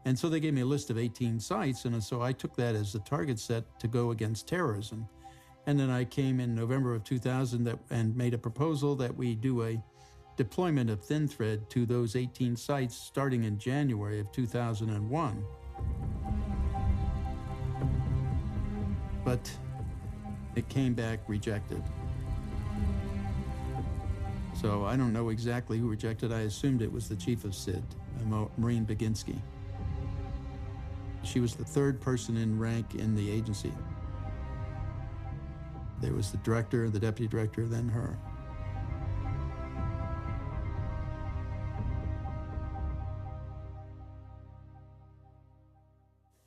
And so they gave me a list of 18 sites, and so I took that as the target set to go against terrorism. And then I came in November of 2000 and made a proposal that we do a deployment of thin thread to those 18 sites starting in January of 2001. But it came back rejected. So I don't know exactly who rejected. I assumed it was the chief of SID, Maureen Baginski. She was the 3rd person in rank in the agency. There was the director, the deputy director, then her.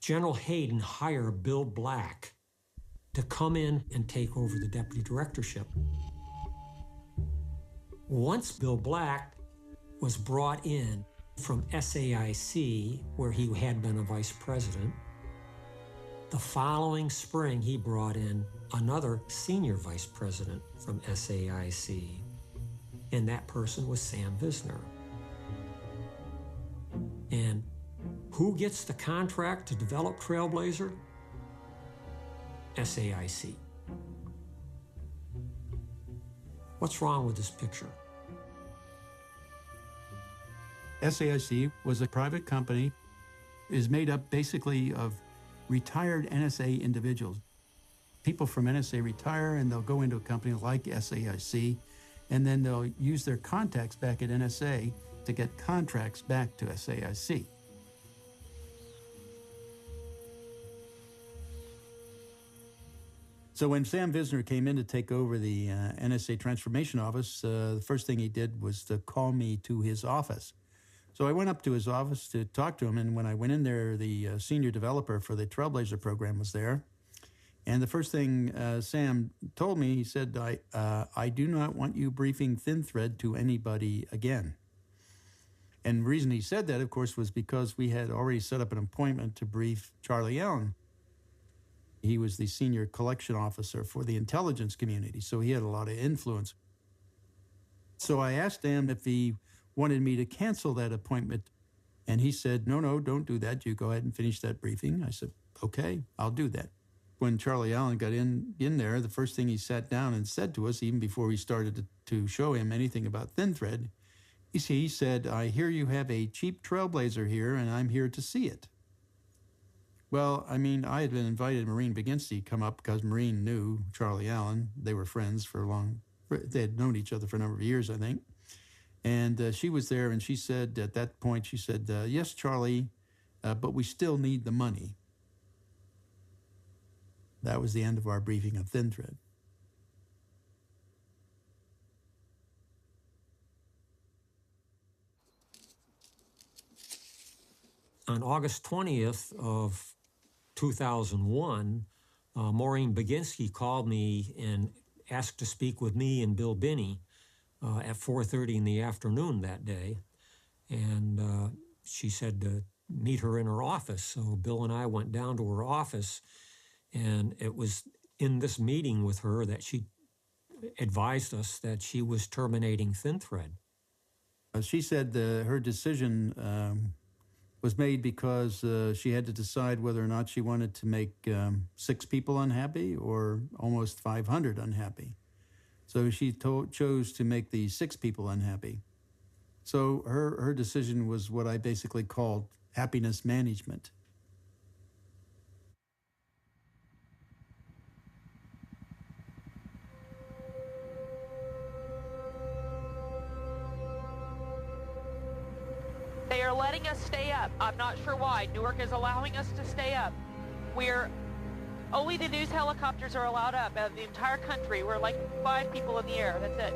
General Hayden hired Bill Black to come in and take over the deputy directorship. Once Bill Black was brought in from SAIC, where he had been a vice president, The following spring, he brought in another senior vice president from SAIC, and that person was Sam Visner. And who gets the contract to develop Trailblazer? SAIC. What's wrong with this picture? SAIC was a private company. It is made up basically of retired NSA individuals. People from NSA retire and they'll go into a company like SAIC, and then they'll use their contacts back at NSA to get contracts back to SAIC. So when Sam Visner came in to take over the NSA Transformation Office, the first thing he did was to call me to his office. So I went up to his office to talk to him, and when I went in there, the senior developer for the Trailblazer program was there. And the first thing Sam told me, he said, I do not want you briefing ThinThread to anybody again. And the reason he said that, of course, was because we had already set up an appointment to brief Charlie Allen. He was the senior collection officer for the intelligence community, so he had a lot of influence. So I asked him if he wanted me to cancel that appointment, and he said, no, don't do that. You go ahead and finish that briefing. I said, okay, I'll do that. When Charlie Allen got in there, the first thing he sat down and said to us, even before we started to show him anything about ThinThread, he said, I hear you have a cheap Trailblazer here, and I'm here to see it. Well, I mean, I had been invited Maureen Baginski to come up because Maureen knew Charlie Allen. They were friends they had known each other for a number of years, I think. And she was there, and she said, at that point, she said, yes, Charlie, but we still need the money. That was the end of our briefing of ThinThread. On August 20th of 2001, Maureen Baginski called me and asked to speak with me and Bill Binney at 4:30 in the afternoon that day. And she said to meet her in her office. So Bill and I went down to her office, and it was in this meeting with her that she advised us that she was terminating ThinThread. She said her decision was made because she had to decide whether or not she wanted to make 6 people unhappy or almost 500 unhappy. So she chose to make the 6 people unhappy. So her decision was what I basically called happiness management. They are letting us stay up. I'm not sure why. Newark is allowing us to stay up. Only the news helicopters are allowed up. The entire country, we're like 5 people in the air. That's it.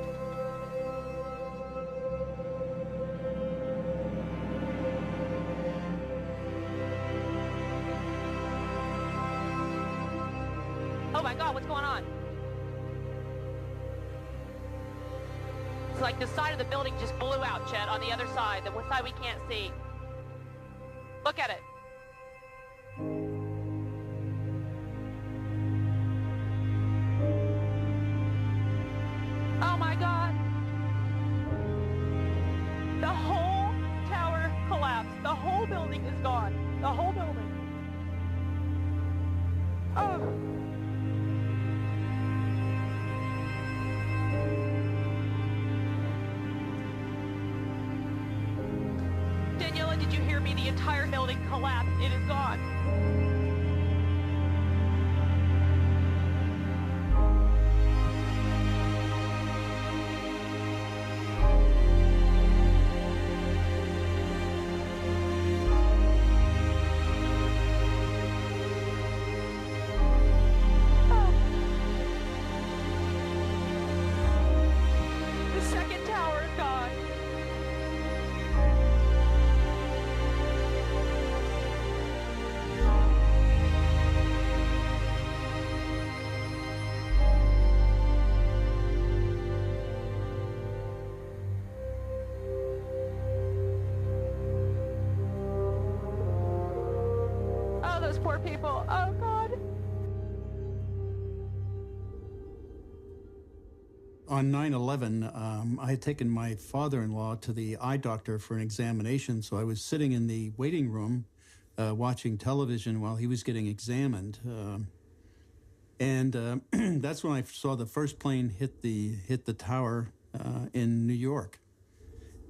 Oh my God, what's going on? It's like the side of the building just blew out, Chet, on the other side, the side we can't see. Look at it. Oh my God. The whole tower collapsed. The whole building is gone. The whole building. Oh. Daniela, did you hear me? The entire building collapsed. It is gone. The second tower is gone. Oh, those poor people. Oh, God. On 9/11, I had taken my father-in-law to the eye doctor for an examination, so I was sitting in the waiting room watching television while he was getting examined. And that's when I saw the first plane hit the tower in New York.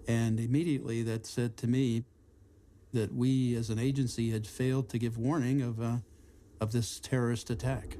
And immediately that said to me that we as an agency had failed to give warning of this terrorist attack.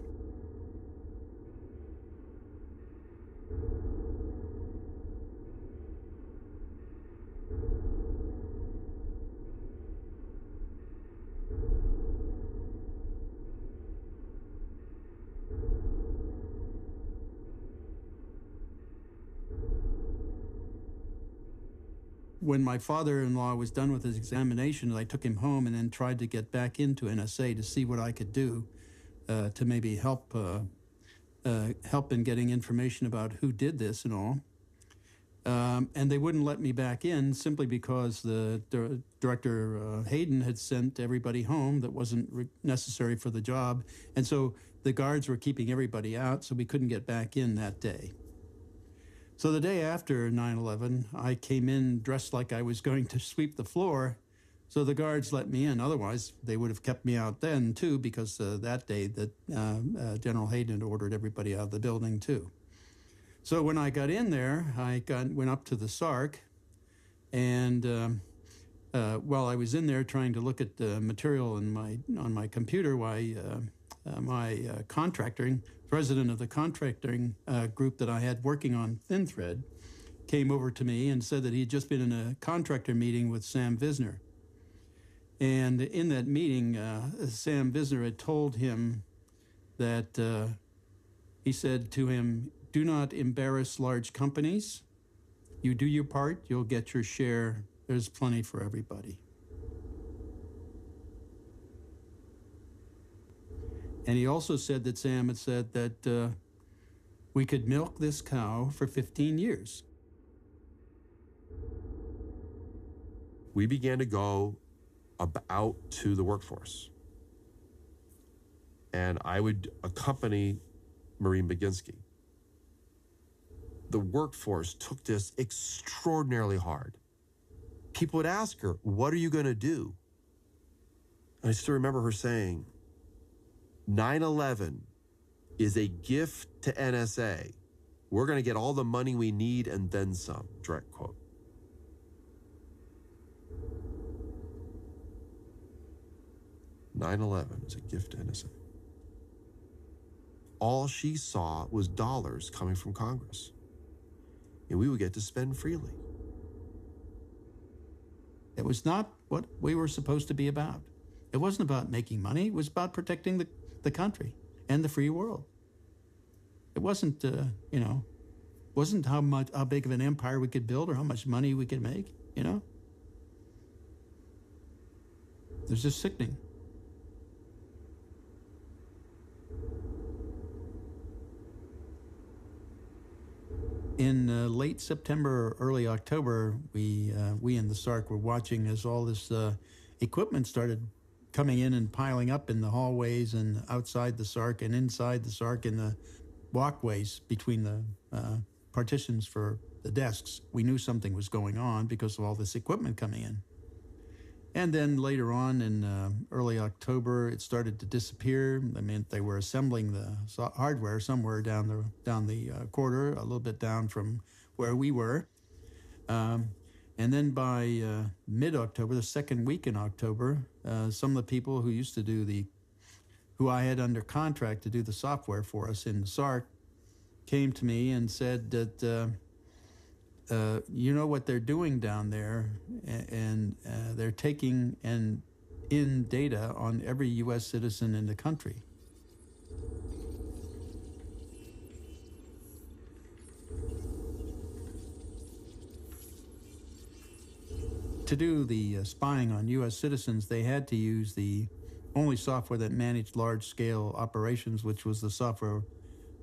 When my father-in-law was done with his examination, I took him home and then tried to get back into NSA to see what I could do to maybe help in getting information about who did this and all. And they wouldn't let me back in simply because the Director Hayden had sent everybody home that wasn't necessary for the job. And so the guards were keeping everybody out, so we couldn't get back in that day. So the day after 9/11, I came in dressed like I was going to sweep the floor, so the guards let me in. Otherwise, they would have kept me out then, too, because that day that General Hayden had ordered everybody out of the building, too. So when I got in there, I went up to the SARC, and while I was in there trying to look at the material on my computer, my contracting president of the contracting group that I had working on ThinThread came over to me and said that he had just been in a contractor meeting with Sam Visner. And in that meeting, Sam Visner had told him that he said to him, "Do not embarrass large companies. You do your part, you'll get your share. There's plenty for everybody." And he also said that Sam had said that we could milk this cow for 15 years. We began to go out to the workforce. And I would accompany Maureen Baginski. The workforce took this extraordinarily hard. People would ask her, "What are you going to do?" And I still remember her saying, 9/11 is a gift to NSA. We're going to get all the money we need and then some, direct quote. "9/11 is a gift to NSA." All she saw was dollars coming from Congress, and we would get to spend freely. It was not what we were supposed to be about. It wasn't about making money. It was about protecting the country and the free world. It wasn't, wasn't how big of an empire we could build or how much money we could make, you know? It was just sickening. In late September, early October, we in the SARC were watching as all this equipment started coming in and piling up in the hallways and outside the SARC and inside the SARC in the walkways between the partitions for the desks. We knew something was going on because of all this equipment coming in. And then later on in early October, it started to disappear. That meant they were assembling the hardware somewhere down the corridor, a little bit down from where we were. And then by mid-October, the second week in October, some of the people who used to who I had under contract to do the software for us in the SARC came to me and said that, you know what they're doing down there, and they're taking in data on every U.S. citizen in the country. To do the spying on U.S. citizens, they had to use the only software that managed large-scale operations, which was the software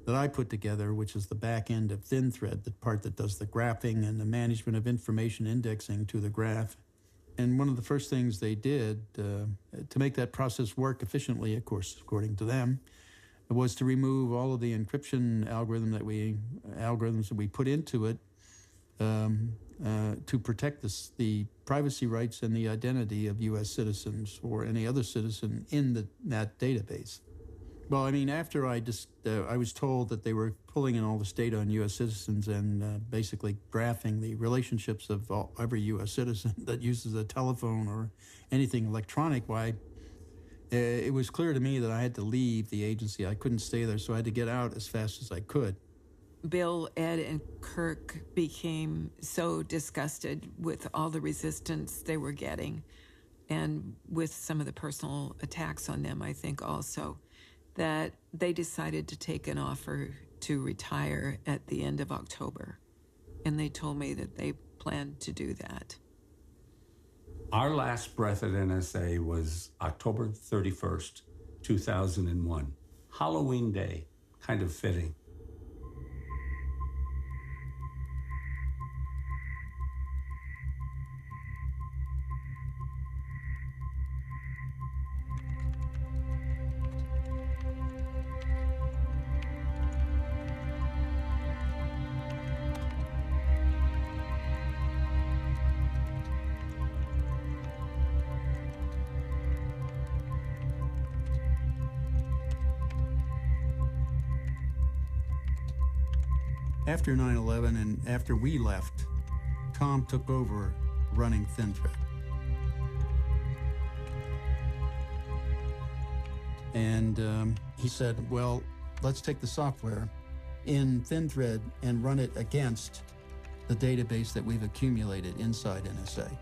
that I put together, which is the back end of ThinThread, the part that does the graphing and the management of information indexing to the graph. And one of the first things they did to make that process work efficiently, of course, according to them, was to remove all of the encryption algorithm that we algorithms that we put into it to protect the privacy rights and the identity of U.S. citizens or any other citizen in that database. Well, I mean, after I was told that they were pulling in all this data on U.S. citizens and basically graphing the relationships of every U.S. citizen that uses a telephone or anything electronic, it was clear to me that I had to leave the agency. I couldn't stay there, so I had to get out as fast as I could. Bill, Ed, and Kirk became so disgusted with all the resistance they were getting, and with some of the personal attacks on them, I think also, that they decided to take an offer to retire at the end of October. And they told me that they planned to do that. Our last breath at NSA was October 31st, 2001. Halloween Day, kind of fitting. After 9/11 and after we left, Tom took over running ThinThread. And he said, well, let's take the software in ThinThread and run it against the database that we've accumulated inside NSA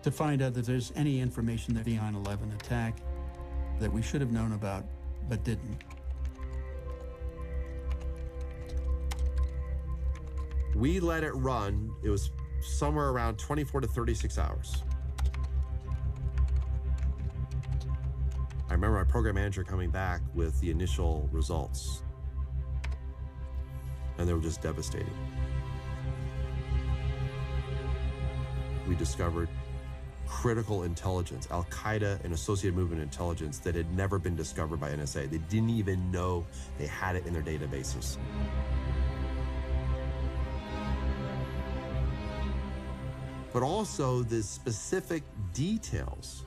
to find out if there's any information of the 9/11 attack that we should have known about but didn't. We let it run. It was somewhere around 24 to 36 hours. I remember my program manager coming back with the initial results, and they were just devastating. We discovered critical intelligence, Al-Qaeda and associated movement intelligence that had never been discovered by NSA. They didn't even know they had it in their databases. But also the specific details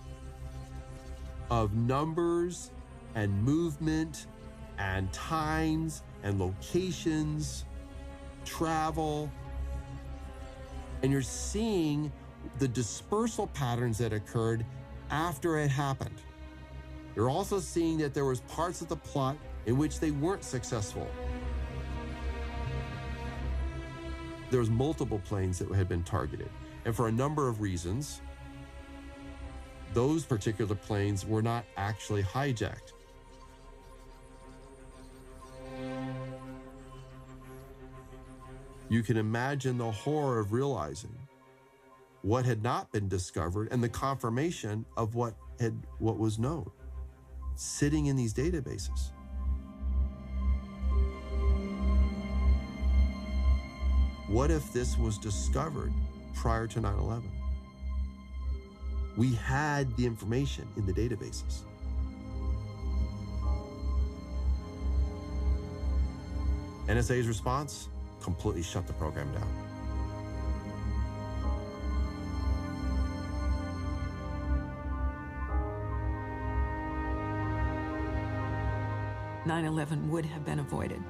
of numbers and movement and times and locations, travel. And you're seeing the dispersal patterns that occurred after it happened. You're also seeing that there was parts of the plot in which they weren't successful. There was multiple planes that had been targeted. And for a number of reasons, those particular planes were not actually hijacked. You can imagine the horror of realizing what had not been discovered and the confirmation of what was known, sitting in these databases. What if this was discovered prior to 9/11? We had the information in the databases. NSA's response? Completely shut the program down. "9/11 would have been avoided.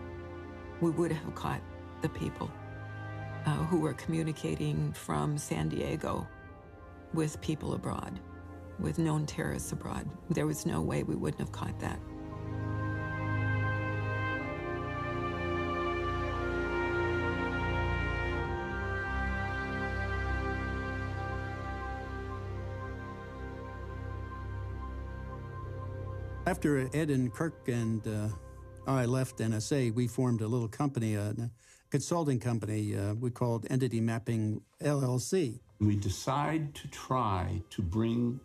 We would have caught the people who were communicating from San Diego with people abroad, with known terrorists abroad. There was no way we wouldn't have caught that. After Ed and Kirk and I left NSA, we formed a little company, a consulting company we called Entity Mapping LLC. We decide to try to bring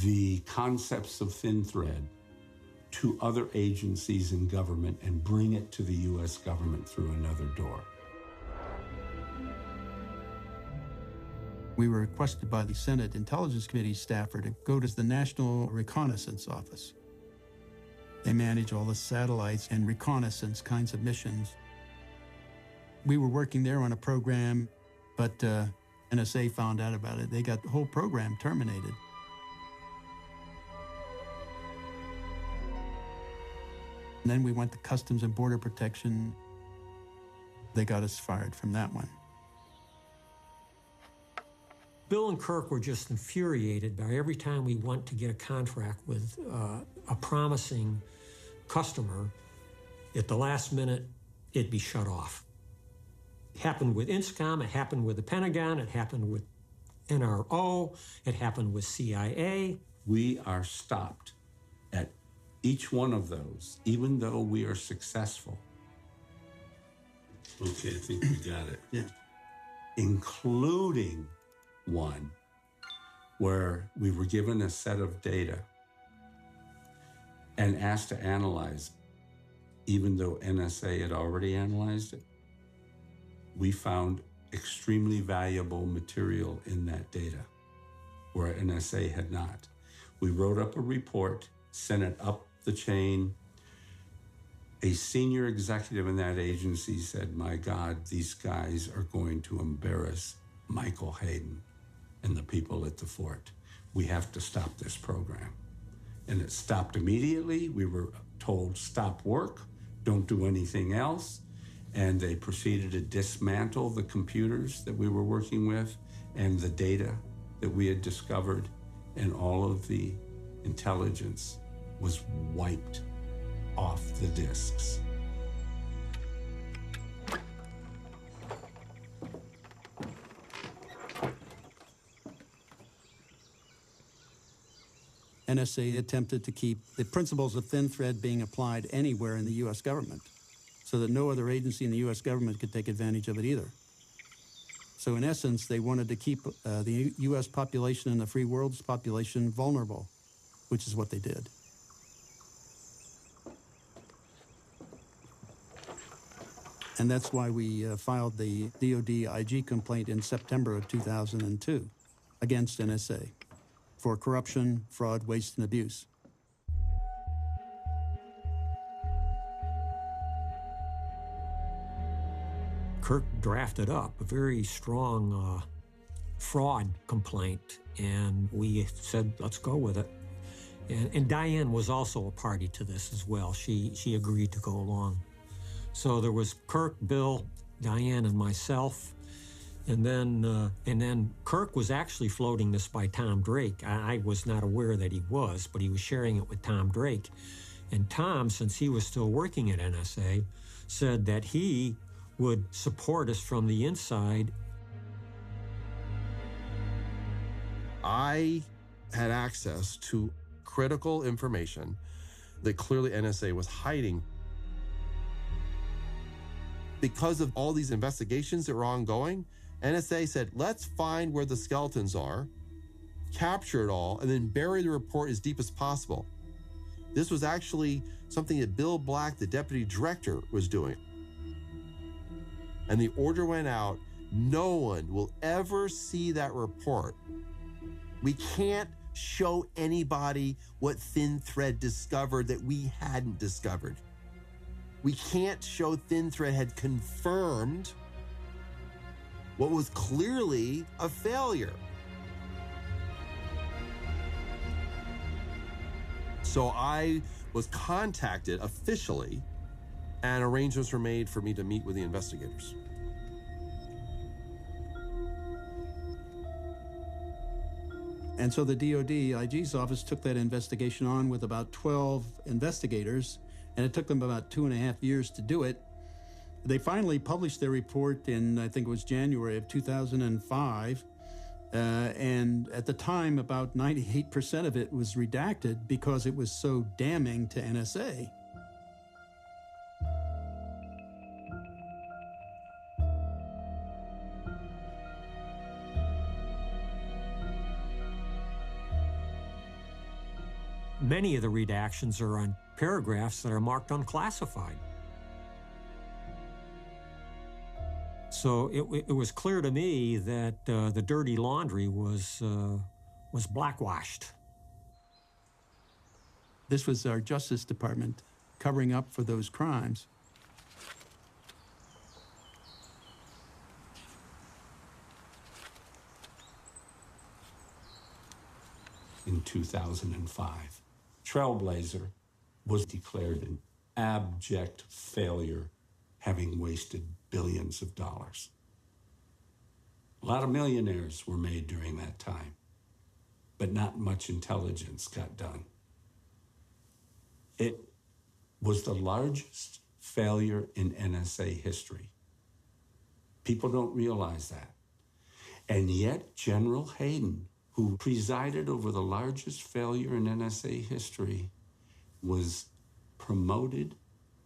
the concepts of ThinThread to other agencies in government and bring it to the U.S. government through another door. We were requested by the Senate Intelligence Committee staffer to go to the National Reconnaissance Office. They manage all the satellites and reconnaissance kinds of missions. We were working there on a program, but NSA found out about it. They got the whole program terminated. And then we went to Customs and Border Protection. They got us fired from that one. Bill and Kirk were just infuriated by every time we went to get a contract with a promising customer, at the last minute, it'd be shut off. It happened with INSCOM, it happened with the Pentagon, it happened with NRO, it happened with CIA. We are stopped at each one of those, even though we are successful. Okay, I think we got it. Yeah. Including one where we were given a set of data and asked to analyze, even though NSA had already analyzed it. We found extremely valuable material in that data where NSA had not. We wrote up a report, sent it up the chain. A senior executive in that agency said, my God, these guys are going to embarrass Michael Hayden and the people at the fort. We have to stop this program. And it stopped immediately. We were told, stop work, don't do anything else. And they proceeded to dismantle the computers that we were working with and the data that we had discovered, and all of the intelligence was wiped off the disks. NSA attempted to keep the principles of thin thread being applied anywhere in the U.S. government, so that no other agency in the U.S. government could take advantage of it either. So in essence, they wanted to keep the U.S. population and the free world's population vulnerable, which is what they did. And that's why we filed the DoD IG complaint in September of 2002 against NSA for corruption, fraud, waste, and abuse. Kirk drafted up a very strong fraud complaint, and we said, let's go with it. And Diane was also a party to this as well. She agreed to go along. So there was Kirk, Bill, Diane, and myself. And then Kirk was actually floating this by Tom Drake. I was not aware that he was, but he was sharing it with Tom Drake. And Tom, since he was still working at NSA, said that he would support us from the inside. I had access to critical information that clearly NSA was hiding. Because of all these investigations that were ongoing, NSA said, let's find where the skeletons are, capture it all, and then bury the report as deep as possible. This was actually something that Bill Black, the deputy director, was doing. And the order went out, no one will ever see that report. We can't show anybody what Thin Thread discovered that we hadn't discovered. We can't show Thin Thread had confirmed what was clearly a failure. So I was contacted officially, and arrangements were made for me to meet with the investigators. And so the DoD IG's office took that investigation on with about 12 investigators, and it took them about 2.5 years to do it. They finally published their report in, I think it was January of 2005. And at the time, about 98% of it was redacted because it was so damning to NSA. Many of the redactions are on paragraphs that are marked unclassified. So it was clear to me that the dirty laundry was blackwashed. This was our Justice Department covering up for those crimes. in 2005. Trailblazer was declared an abject failure, having wasted billions of dollars. A lot of millionaires were made during that time, but not much intelligence got done. It was the largest failure in NSA history. People don't realize that. And yet, General Hayden, who presided over the largest failure in NSA history, was promoted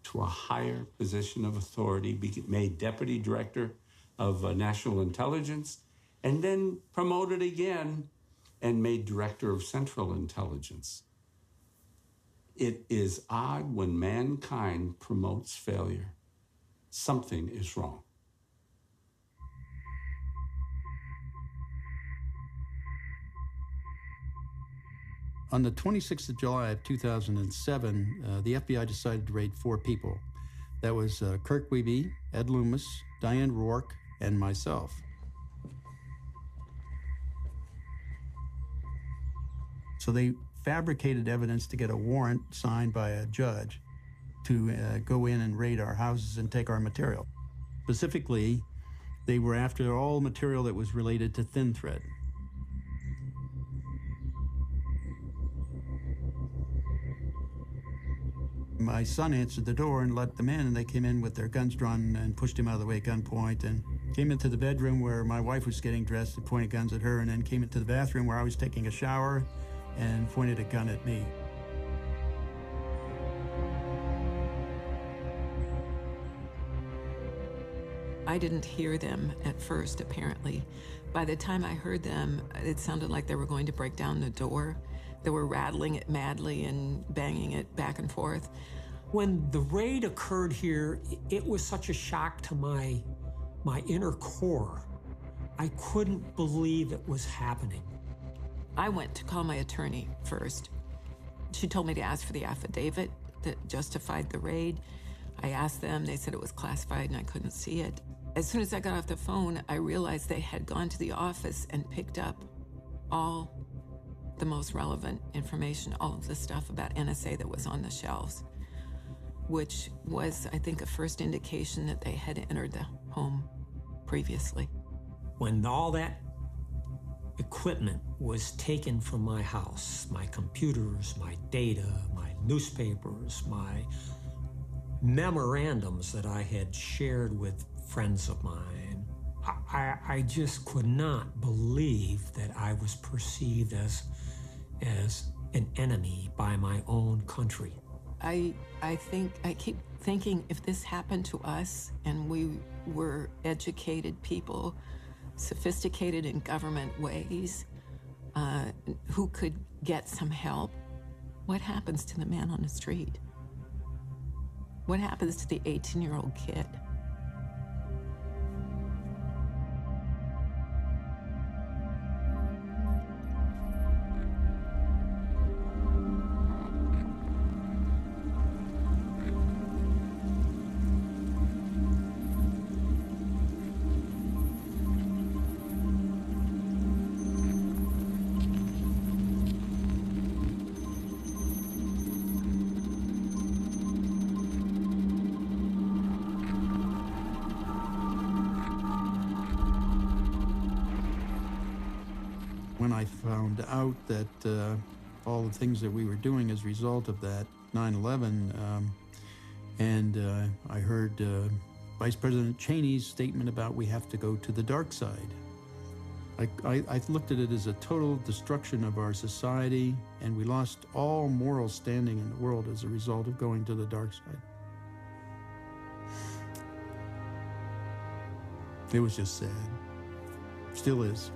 to a higher position of authority, made Deputy Director of National Intelligence, and then promoted again and made Director of Central Intelligence. It is odd when mankind promotes failure. Something is wrong. On the 26th of July of 2007, the FBI decided to raid 4 people. That was Kirk Wiebe, Ed Loomis, Diane Rourke, and myself. So they fabricated evidence to get a warrant signed by a judge to go in and raid our houses and take our material. Specifically, they were after all material that was related to Thin Thread. My son answered the door and let them in, and they came in with their guns drawn and pushed him out of the way at gunpoint, and came into the bedroom where my wife was getting dressed and pointed guns at her, and then came into the bathroom where I was taking a shower and pointed a gun at me. I didn't hear them at first, apparently. By the time I heard them, it sounded like they were going to break down the door. They were rattling it madly and banging it back and forth. When the raid occurred here, it was such a shock to my inner core. I couldn't believe it was happening. I went to call my attorney first. She told me to ask for the affidavit that justified the raid. I asked them, they said it was classified and I couldn't see it. As soon as I got off the phone, I realized they had gone to the office and picked up all the most relevant information, all of the stuff about NSA that was on the shelves, which was, I think, a first indication that they had entered the home previously. When all that equipment was taken from my house, my computers, my data, my newspapers, my memorandums that I had shared with friends of mine, I just could not believe that I was perceived as an enemy by my own country. I keep thinking if this happened to us and we were educated people, sophisticated in government ways, who could get some help, what happens to the man on the street? What happens to the 18-year-old kid? When I found out that all the things that we were doing as a result of that 9/11, and I heard Vice President Cheney's statement about we have to go to the dark side. I looked at it as a total destruction of our society, and we lost all moral standing in the world as a result of going to the dark side. It was just sad. Still is.